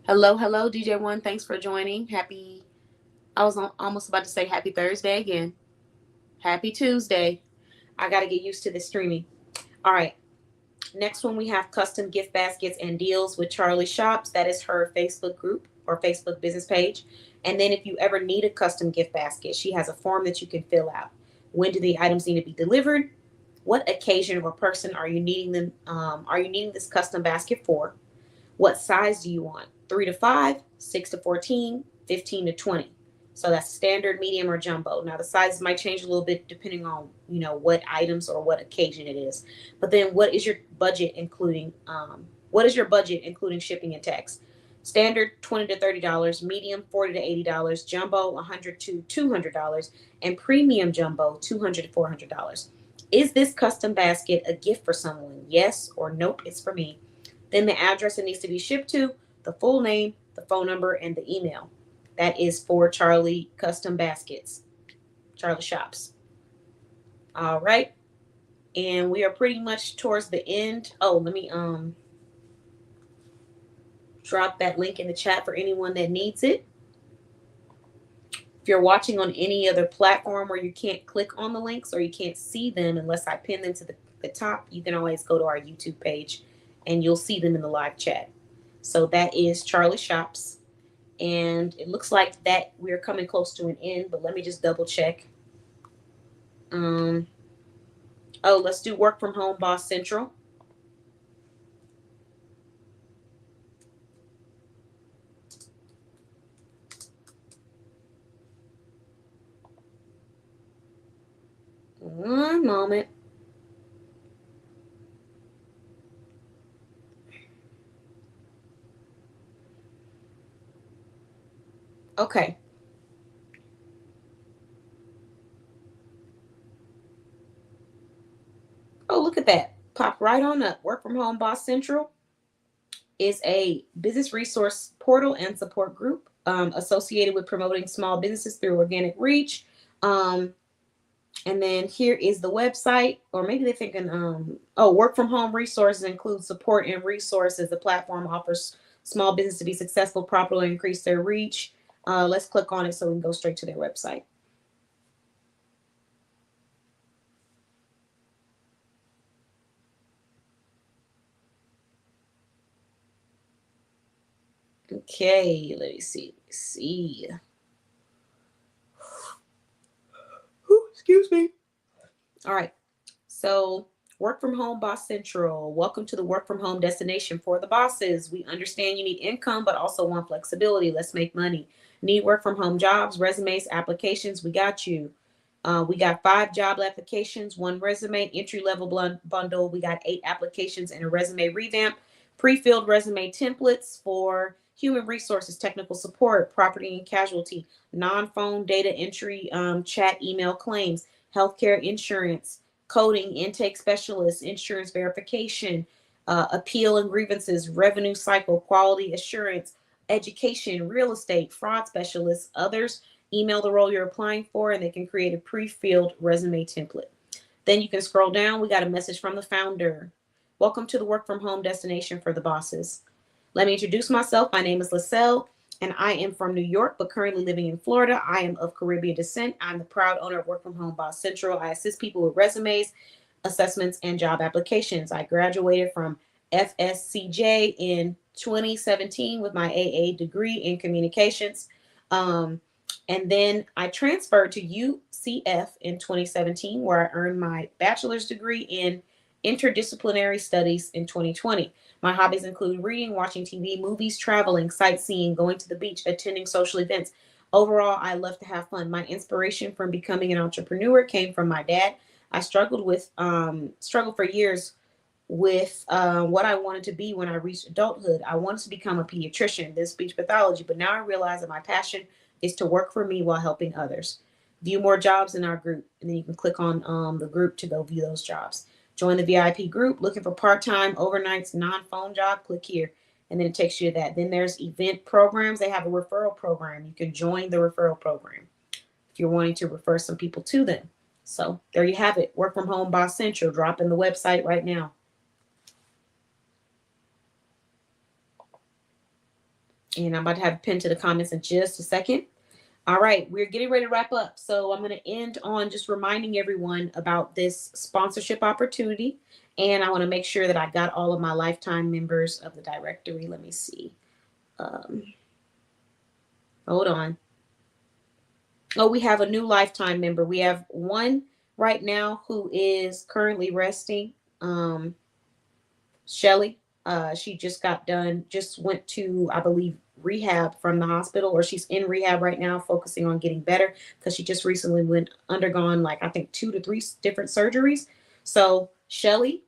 Hello, DJ One. Thanks for joining. I was almost about to say happy Thursday again. Happy Tuesday. I got to get used to this streaming. All right. Next one, we have custom gift baskets and deals with Charlie Shops. That is her Facebook group or Facebook business page. And then if you ever need a custom gift basket, she has a form that you can fill out. When do the items need to be delivered? What occasion or person are you needing them? Are you needing this custom basket for? What size do you want? 3 to 5, 6 to 14, 15 to 20. So that's standard, medium, or jumbo. Now the sizes might change a little bit depending on what items or what occasion it is. But then what is your budget including shipping and tax? Standard $20 to $30, medium $40 to $80, jumbo $100 to $200, and premium jumbo $200 to $400. Is this custom basket a gift for someone? Yes or nope, it's for me. Then the address it needs to be shipped to, the full name, the phone number, and the email. That is for Charlie Custom Baskets, Charlie Shops. All right. And we are pretty much towards the end. Oh, let me drop that link in the chat for anyone that needs it. If you're watching on any other platform where you can't click on the links or you can't see them unless I pin them to the top, you can always go to our YouTube page and you'll see them in the live chat. So that is Charlie Shops. And it looks like that we're coming close to an end, but let me just double check. Let's do Work From Home Boss Central. One moment. Okay. Oh, look at that. Pop right on up. Work From Home Boss Central is a business resource portal and support group associated with promoting small businesses through organic reach. And then here is the website, or maybe they're thinking, Work From Home resources include support and resources. The platform offers small business to be successful, properly increase their reach. Let's click on it so we can go straight to their website. Okay, let me see. Ooh, excuse me. All right. So, work from home boss central. Welcome to the work from home destination for the bosses. We understand you need income, but also want flexibility. Let's make money. Need work from home jobs, resumes, applications. We got you. We got 5 job applications, 1 resume, entry level bundle. We got 8 applications and a resume revamp. Pre filled resume templates for human resources, technical support, property and casualty, non phone data entry, chat, email claims, healthcare insurance, coding, intake specialist, insurance verification, appeal and grievances, revenue cycle, quality assurance, education, real estate, fraud specialists, others. Email the role you're applying for, and they can create a pre-filled resume template. Then you can scroll down. We got a message from the founder. Welcome to the work from home destination for the bosses. Let me introduce myself. My name is Lacelle, and I am from New York, but currently living in Florida. I am of Caribbean descent. I'm the proud owner of Work From Home Boss Central. I assist people with resumes, assessments, and job applications. I graduated from FSCJ in 2017 with my AA degree in communications. And then I transferred to UCF in 2017, where I earned my bachelor's degree in interdisciplinary studies in 2020. My hobbies include reading, watching TV, movies, traveling, sightseeing, going to the beach, attending social events. Overall, I love to have fun. My inspiration from becoming an entrepreneur came from my dad. I struggled for years with what I wanted to be when I reached adulthood. I wanted to become a pediatrician, then speech pathology, but now I realize that my passion is to work for me while helping others. View more jobs in our group, and then you can click on the group to go view those jobs. Join the VIP group. Looking for part-time, overnights, non-phone job? Click here, and then it takes you to that. Then there's event programs. They have a referral program. You can join the referral program if you're wanting to refer some people to them. So there you have it. Work from home boss central. Drop in the website right now. And I'm about to have it pinned to the comments in just a second. All right, we're getting ready to wrap up. So I'm going to end on just reminding everyone about this sponsorship opportunity. And I want to make sure that I got all of my lifetime members of the directory. Let me see. Um, Hold on. Oh, we have a new lifetime member. We have one right now who is currently resting. Shelly. She just got done, just went to, I believe, rehab from the hospital, or she's in rehab right now, focusing on getting better because she just recently went undergone like I think 2 to 3 different surgeries. So Shelly,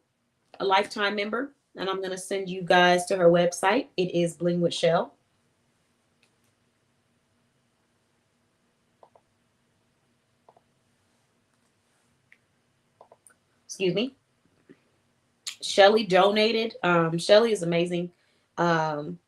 a lifetime member, and I'm gonna send you guys to her website. It is Bling with Shell. Excuse me. Shelly donated. Shelly is amazing. Um,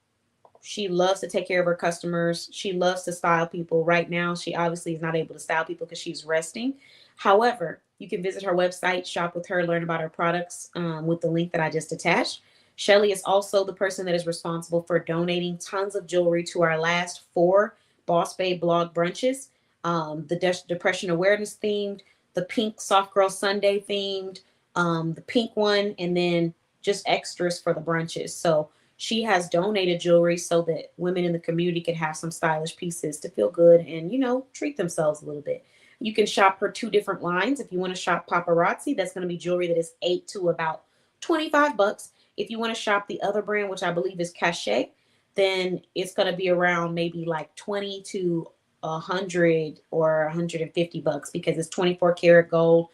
She loves to take care of her customers. She loves to style people. Right now, she obviously is not able to style people because she's resting. However, you can visit her website, shop with her, learn about her products with the link that I just attached. Shelly is also the person that is responsible for donating tons of jewelry to our last 4 Boss Babe blog brunches. The depression awareness themed, the pink soft girl Sunday themed, the pink one, and then just extras for the brunches. So she has donated jewelry so that women in the community can have some stylish pieces to feel good and, treat themselves a little bit. You can shop her 2 different lines. If you want to shop paparazzi, that's going to be jewelry that is 8 to about 25 bucks. If you want to shop the other brand, which I believe is Cachet, then it's going to be around maybe like 20 to 100 or 150 bucks because it's 24 karat gold,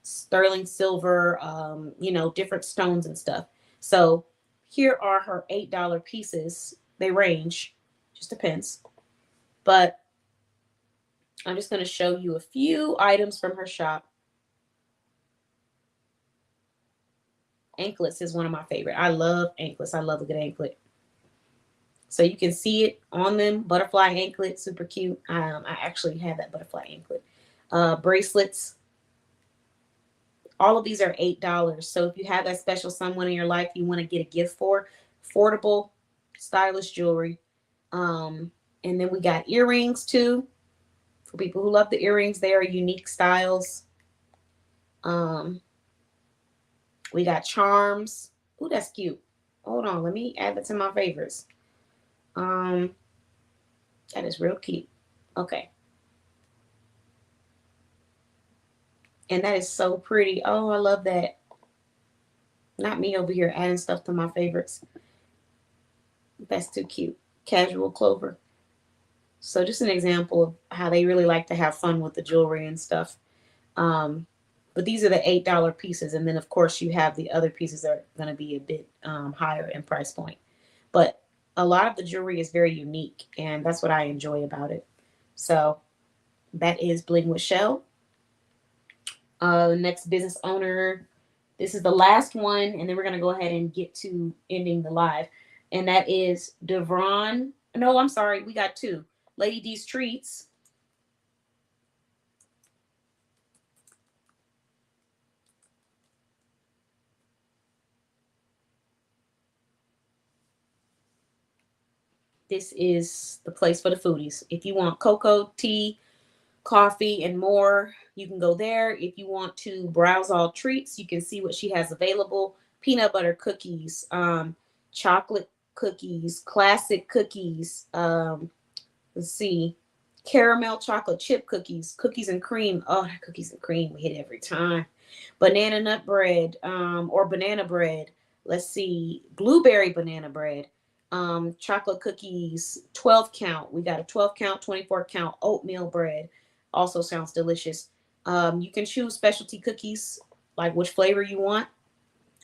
sterling silver, different stones and stuff. So here are her $8 pieces. They range, just depends. But I'm just going to show you a few items from her shop. Anklets is one of my favorite. I love anklets. I love a good anklet. So you can see it on them. Butterfly anklet, super cute. I actually have that butterfly anklet. Bracelets. All of these are $8. So if you have that special someone in your life you want to get a gift for, affordable, stylish jewelry. And then we got earrings too. For people who love the earrings, they are unique styles. Um, we got charms. Ooh, that's cute. Hold on, let me add that to my favorites. Um, that is real cute. Okay. And that is so pretty. Oh, I love that. Not me over here adding stuff to my favorites. That's too cute. Casual Clover. So just an example of how they really like to have fun with the jewelry and stuff. Um, but these are the $8 pieces, and then of course you have the other pieces that are going to be a bit higher in price point. But a lot of the jewelry is very unique, and that's what I enjoy about it. So that is Bling with Shell. Next business owner. This is the last one, and then we're going to go ahead and get to ending the live. And that is Devron. No, I'm sorry. We got two. Lady D's Treats. This is the place for the foodies. If you want cocoa, tea, coffee, and more, you can go there. If you want to browse all treats, you can see what she has available. Peanut butter cookies, chocolate cookies, classic cookies, let's see, caramel chocolate chip cookies, cookies and cream. Oh, that cookies and cream we hit every time. Banana nut bread, or banana bread. Let's see, blueberry banana bread, chocolate cookies, 12 count. We got a 12 count, 24 count oatmeal bread. Also sounds delicious. You can choose specialty cookies, like which flavor you want.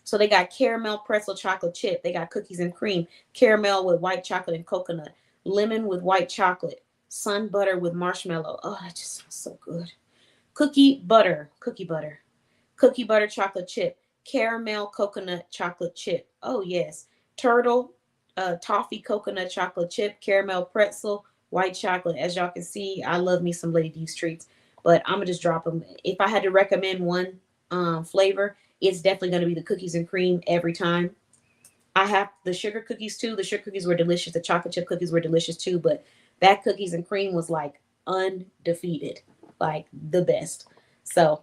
So they got caramel pretzel chocolate chip. They got cookies and cream, caramel with white chocolate and coconut, lemon with white chocolate, sun butter with marshmallow. Oh, that just sounds so good. Cookie butter chocolate chip, caramel coconut chocolate chip. Oh yes, turtle, toffee coconut chocolate chip, caramel pretzel, white chocolate. As y'all can see, I love me some Lady D's treats, but I'm gonna just drop them. If I had to recommend one flavor, it's definitely gonna be the cookies and cream every time. I have the sugar cookies too. The sugar cookies were delicious. The chocolate chip cookies were delicious too, but that cookies and cream was like undefeated, like the best. So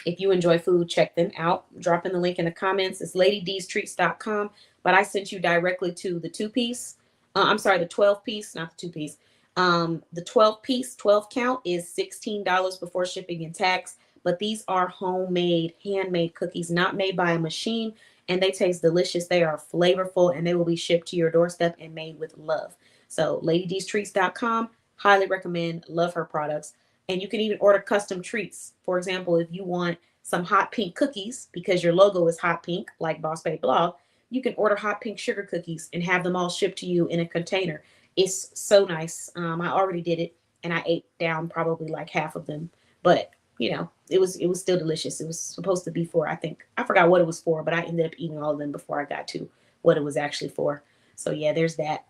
if you enjoy food, check them out. Drop in the link in the comments. It's ladydstreets.com, but I sent you directly to the two piece. I'm sorry, the 12 piece, not the two piece. The 12 piece, 12 count is $16 before shipping and tax. But these are homemade, handmade cookies, not made by a machine, and they taste delicious. They are flavorful, and they will be shipped to your doorstep and made with love. So, ladydstreets.com, highly recommend. Love her products. And you can even order custom treats. For example, if you want some hot pink cookies because your logo is hot pink, like Boss Babe Blog, you can order hot pink sugar cookies and have them all shipped to you in a container. It's so nice. I already did it, and I ate down probably like half of them, but it was still delicious. It was supposed to be for, I think, I forgot what it was for, but I ended up eating all of them before I got to what it was actually for. So yeah, there's that.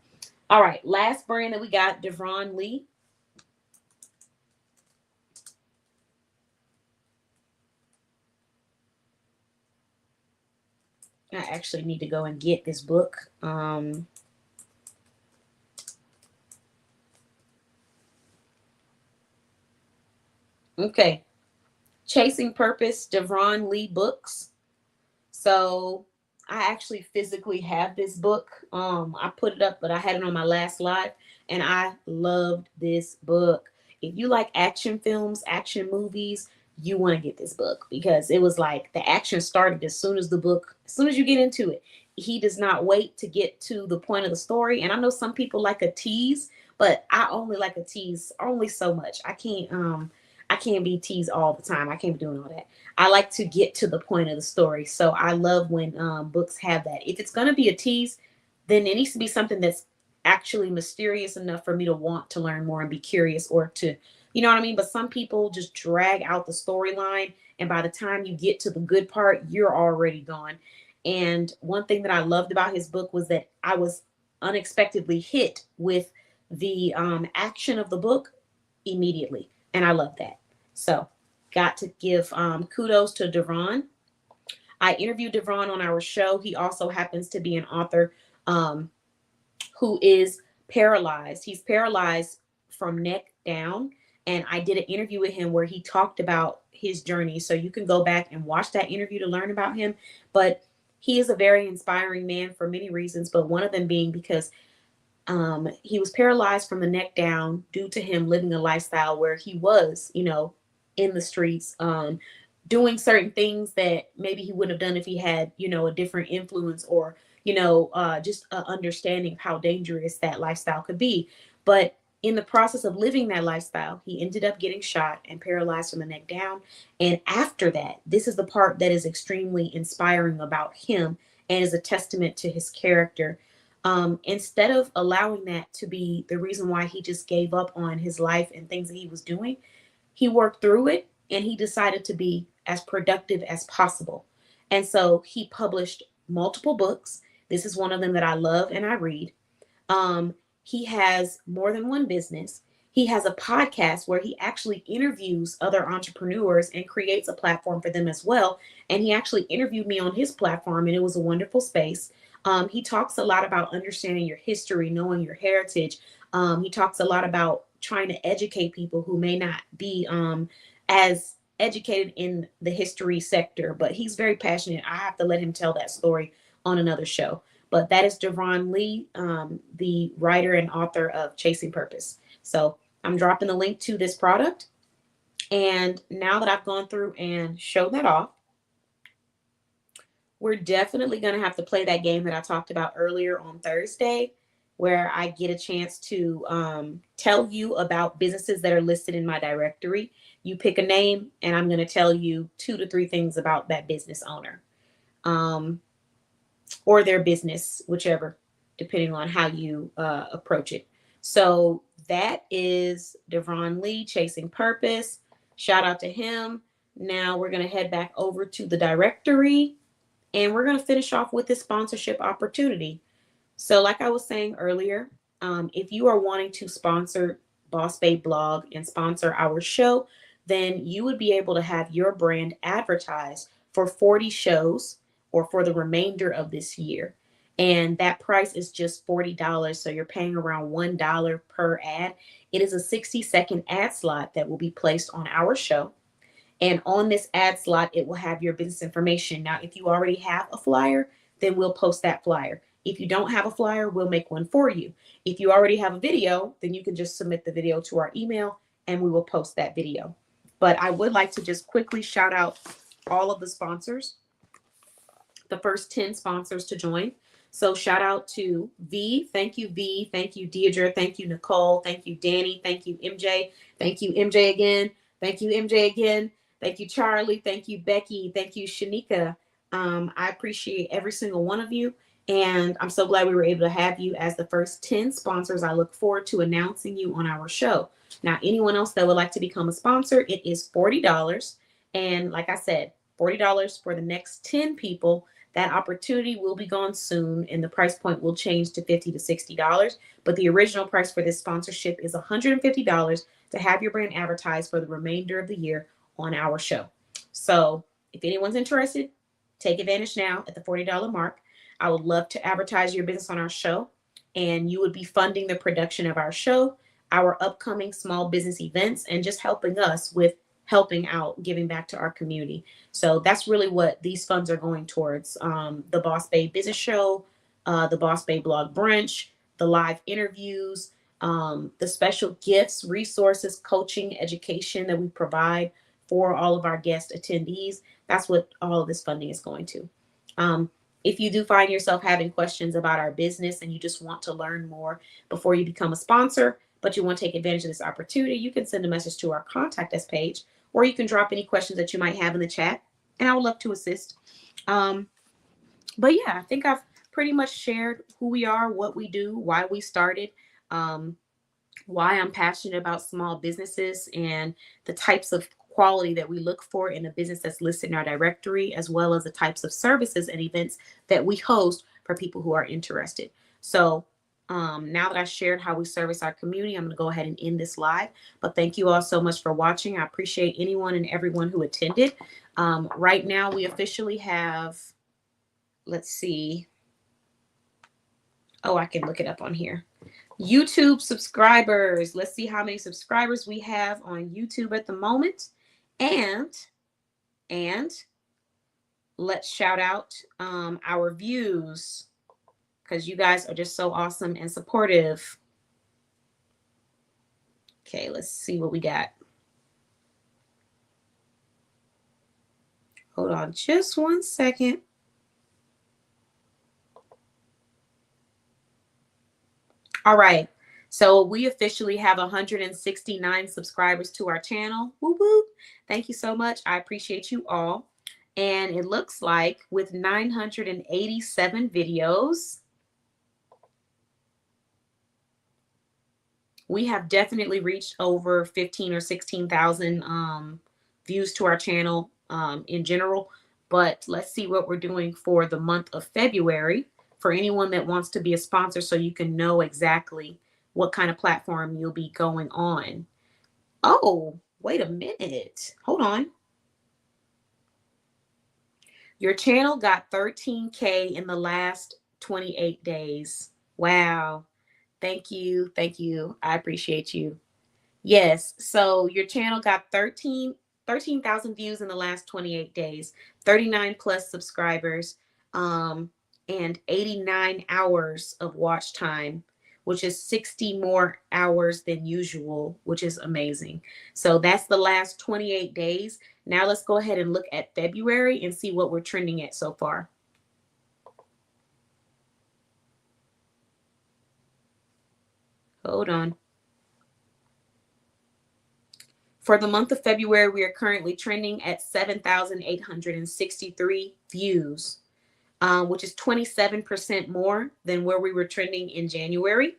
All right, last brand that we got, Devron Lee. I actually need to go and get this book. Okay. Chasing Purpose, Devron Lee Books. So I actually physically have this book. I put it up, but I had it on my last live, and I loved this book. If you like action films, action movies, you want to get this book because it was like the action started as soon as you get into it. He does not wait to get to the point of the story. And I know some people like a tease, but I only like a tease only so much. I can't be teased all the time. I can't be doing all that. I like to get to the point of the story. So I love when books have that. If it's going to be a tease, then it needs to be something that's actually mysterious enough for me to want to learn more and be curious or to, you know what I mean? But some people just drag out the storyline. And by the time you get to the good part, you're already gone. And one thing that I loved about his book was that I was unexpectedly hit with the action of the book immediately. And I love that. So got to give kudos to Devron. I interviewed Devron on our show. He also happens to be an author um, who is paralyzed. He's paralyzed from neck down. And I did an interview with him where he talked about his journey. So you can go back and watch that interview to learn about him. But he is a very inspiring man for many reasons, but one of them being because He was paralyzed from the neck down due to him living a lifestyle where he was, in the streets, doing certain things that maybe he wouldn't have done if he had, a different influence or, just understanding of how dangerous that lifestyle could be. But in the process of living that lifestyle, he ended up getting shot and paralyzed from the neck down. And after that, this is the part that is extremely inspiring about him and is a testament to his character. Instead of allowing that to be the reason why he just gave up on his life and things that he was doing, he worked through it and he decided to be as productive as possible. And so he published multiple books. This is one of them that I love and I read. Um, he has more than one business. He has a podcast where he actually interviews other entrepreneurs and creates a platform for them as well. And he actually interviewed me on his platform, and it was a wonderful space. He talks a lot about understanding your history, knowing your heritage. He talks a lot about trying to educate people who may not be as educated in the history sector, but he's very passionate. I have to let him tell that story on another show. But that is Devron Lee, the writer and author of Chasing Purpose. So I'm dropping the link to this product. And now that I've gone through and showed that off, we're definitely going to have to play that game that I talked about earlier on Thursday, where I get a chance to tell you about businesses that are listed in my directory. You pick a name, and I'm going to tell you 2 to 3 things about that business owner. Or their business, whichever, depending on how you approach it. So that is Devron Lee, Chasing Purpose. Shout out to him. Now we're going to head back over to the directory and we're going to finish off with this sponsorship opportunity. So like I was saying earlier, if you are wanting to sponsor Boss Babe Blog and sponsor our show, then you would be able to have your brand advertised for 40 shows or for the remainder of this year. And that price is just $40. So you're paying around $1 per ad. It is a 60-second ad slot that will be placed on our show. And on this ad slot, it will have your business information. Now, if you already have a flyer, then we'll post that flyer. If you don't have a flyer, we'll make one for you. If you already have a video, then you can just submit the video to our email and we will post that video. But I would like to just quickly shout out all of the sponsors, the first 10 sponsors to join. So shout out to V. Thank you, V. Thank you, Deidre. Thank you, Nicole. Thank you, Danny. Thank you, MJ. Thank you, MJ again. Thank you, MJ again. Thank you, Charlie. Thank you, Becky. Thank you, Shanika. I appreciate every single one of you. And I'm so glad we were able to have you as the first 10 sponsors. I look forward to announcing you on our show. Now, anyone else that would like to become a sponsor, it is $40. And like I said, $40 for the next 10 people. That opportunity will be gone soon and the price point will change to $50 to $60. But the original price for this sponsorship is $150 to have your brand advertised for the remainder of the year on our show. So if anyone's interested, take advantage now at the $40 mark. I would love to advertise your business on our show, and you would be funding the production of our show, our upcoming small business events, and just helping us with helping out, giving back to our community. So that's really what these funds are going towards. The Boss Babe Business Show, the Boss Babe Blog Brunch, the live interviews, the special gifts, resources, coaching, education that we provide for all of our guest attendees. That's what all of this funding is going to. If you do find yourself having questions about our business and you just want to learn more before you become a sponsor, but you want to take advantage of this opportunity, you can send a message to our contact us page, or you can drop any questions that you might have in the chat, and I would love to assist. But yeah, I think I've pretty much shared who we are, what we do, why we started, why I'm passionate about small businesses, and the types of quality that we look for in a business that's listed in our directory, as well as the types of services and events that we host for people who are interested. So now that I shared how we service our community, I'm going to go ahead and end this live. But thank you all so much for watching. I appreciate anyone and everyone who attended. Right now, we officially have, let's see. Oh, I can look it up on here. YouTube subscribers. Let's see how many subscribers we have on YouTube at the moment. And let's shout out our views. because you guys are just so awesome and supportive. Okay, let's see what we got. Hold on just 1 second. All right. So we officially have 169 subscribers to our channel. Woo woo. Thank you so much. I appreciate you all. And it looks like with 987 videos, we have definitely reached over 15 or 16,000 views to our channel in general. But let's see what we're doing for the month of February for anyone that wants to be a sponsor, so you can know exactly what kind of platform you'll be going on. Oh, wait a minute. Hold on. Your channel got 13K in the last 28 days. Wow. Thank you. Thank you. I appreciate you. Yes. So your channel got 13,000 views in the last 28 days, 39 plus subscribers, and 89 hours of watch time, which is 60 more hours than usual, which is amazing. So that's the last 28 days. Now let's go ahead and look at February and see what we're trending at so far. Hold on. For the month of February, we are currently trending at 7,863 views, which is 27% more than where we were trending in January.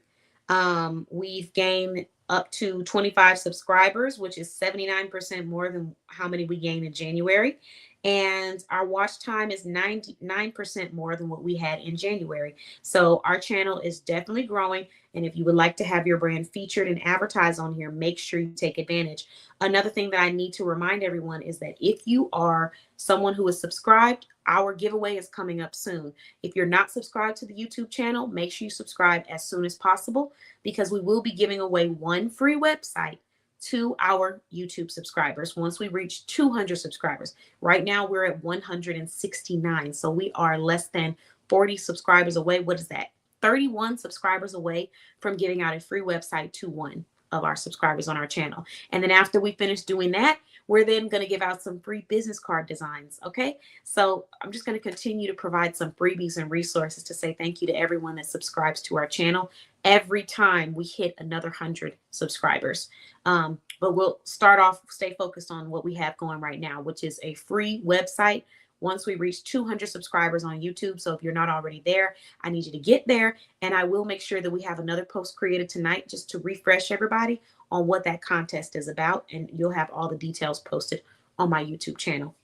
We've gained up to 25 subscribers, which is 79% more than how many we gained in January. And our watch time is 99% more than what we had in January. So our channel is definitely growing. And if you would like to have your brand featured and advertised on here, make sure you take advantage. Another thing that I need to remind everyone is that if you are someone who is subscribed, our giveaway is coming up soon. If you're not subscribed to the YouTube channel, make sure you subscribe as soon as possible, because we will be giving away one free website to our YouTube subscribers once we reach 200 subscribers. Right now we're at 169. So we are less than 40 subscribers away. What is that? 31 subscribers away from giving out a free website to one of our subscribers on our channel. And then after we finish doing that, we're then going to give out some free business card designs. Okay. So I'm just going to continue to provide some freebies and resources to say thank you to everyone that subscribes to our channel every time we hit another 100 subscribers. But we'll start off, stay focused on what we have going right now, which is a free website once we reach 200 subscribers on YouTube. So if you're not already there, I need you to get there. And I will make sure that we have another post created tonight just to refresh everybody on what that contest is about. And you'll have all the details posted on my YouTube channel.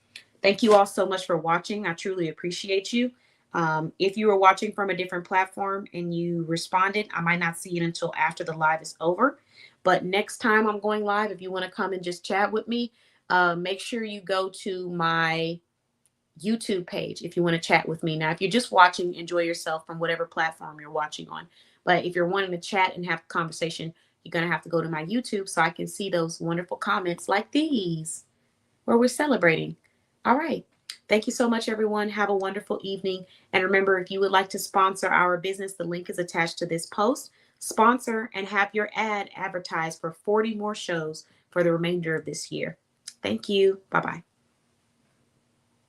Thank you all so much for watching. I truly appreciate you. If you were watching from a different platform and you responded, I might not see it until after the live is over. But next time I'm going live, if you want to come and just chat with me, make sure you go to my YouTube page if you want to chat with me. Now, if you're just watching, enjoy yourself from whatever platform you're watching on. But if you're wanting to chat and have a conversation, you're going to have to go to my YouTube so I can see those wonderful comments like these where we're celebrating. All right. Thank you so much, everyone. Have a wonderful evening. And remember, if you would like to sponsor our business, the link is attached to this post. Sponsor and have your ad advertised for 40 more shows for the remainder of this year. Thank you. Bye-bye.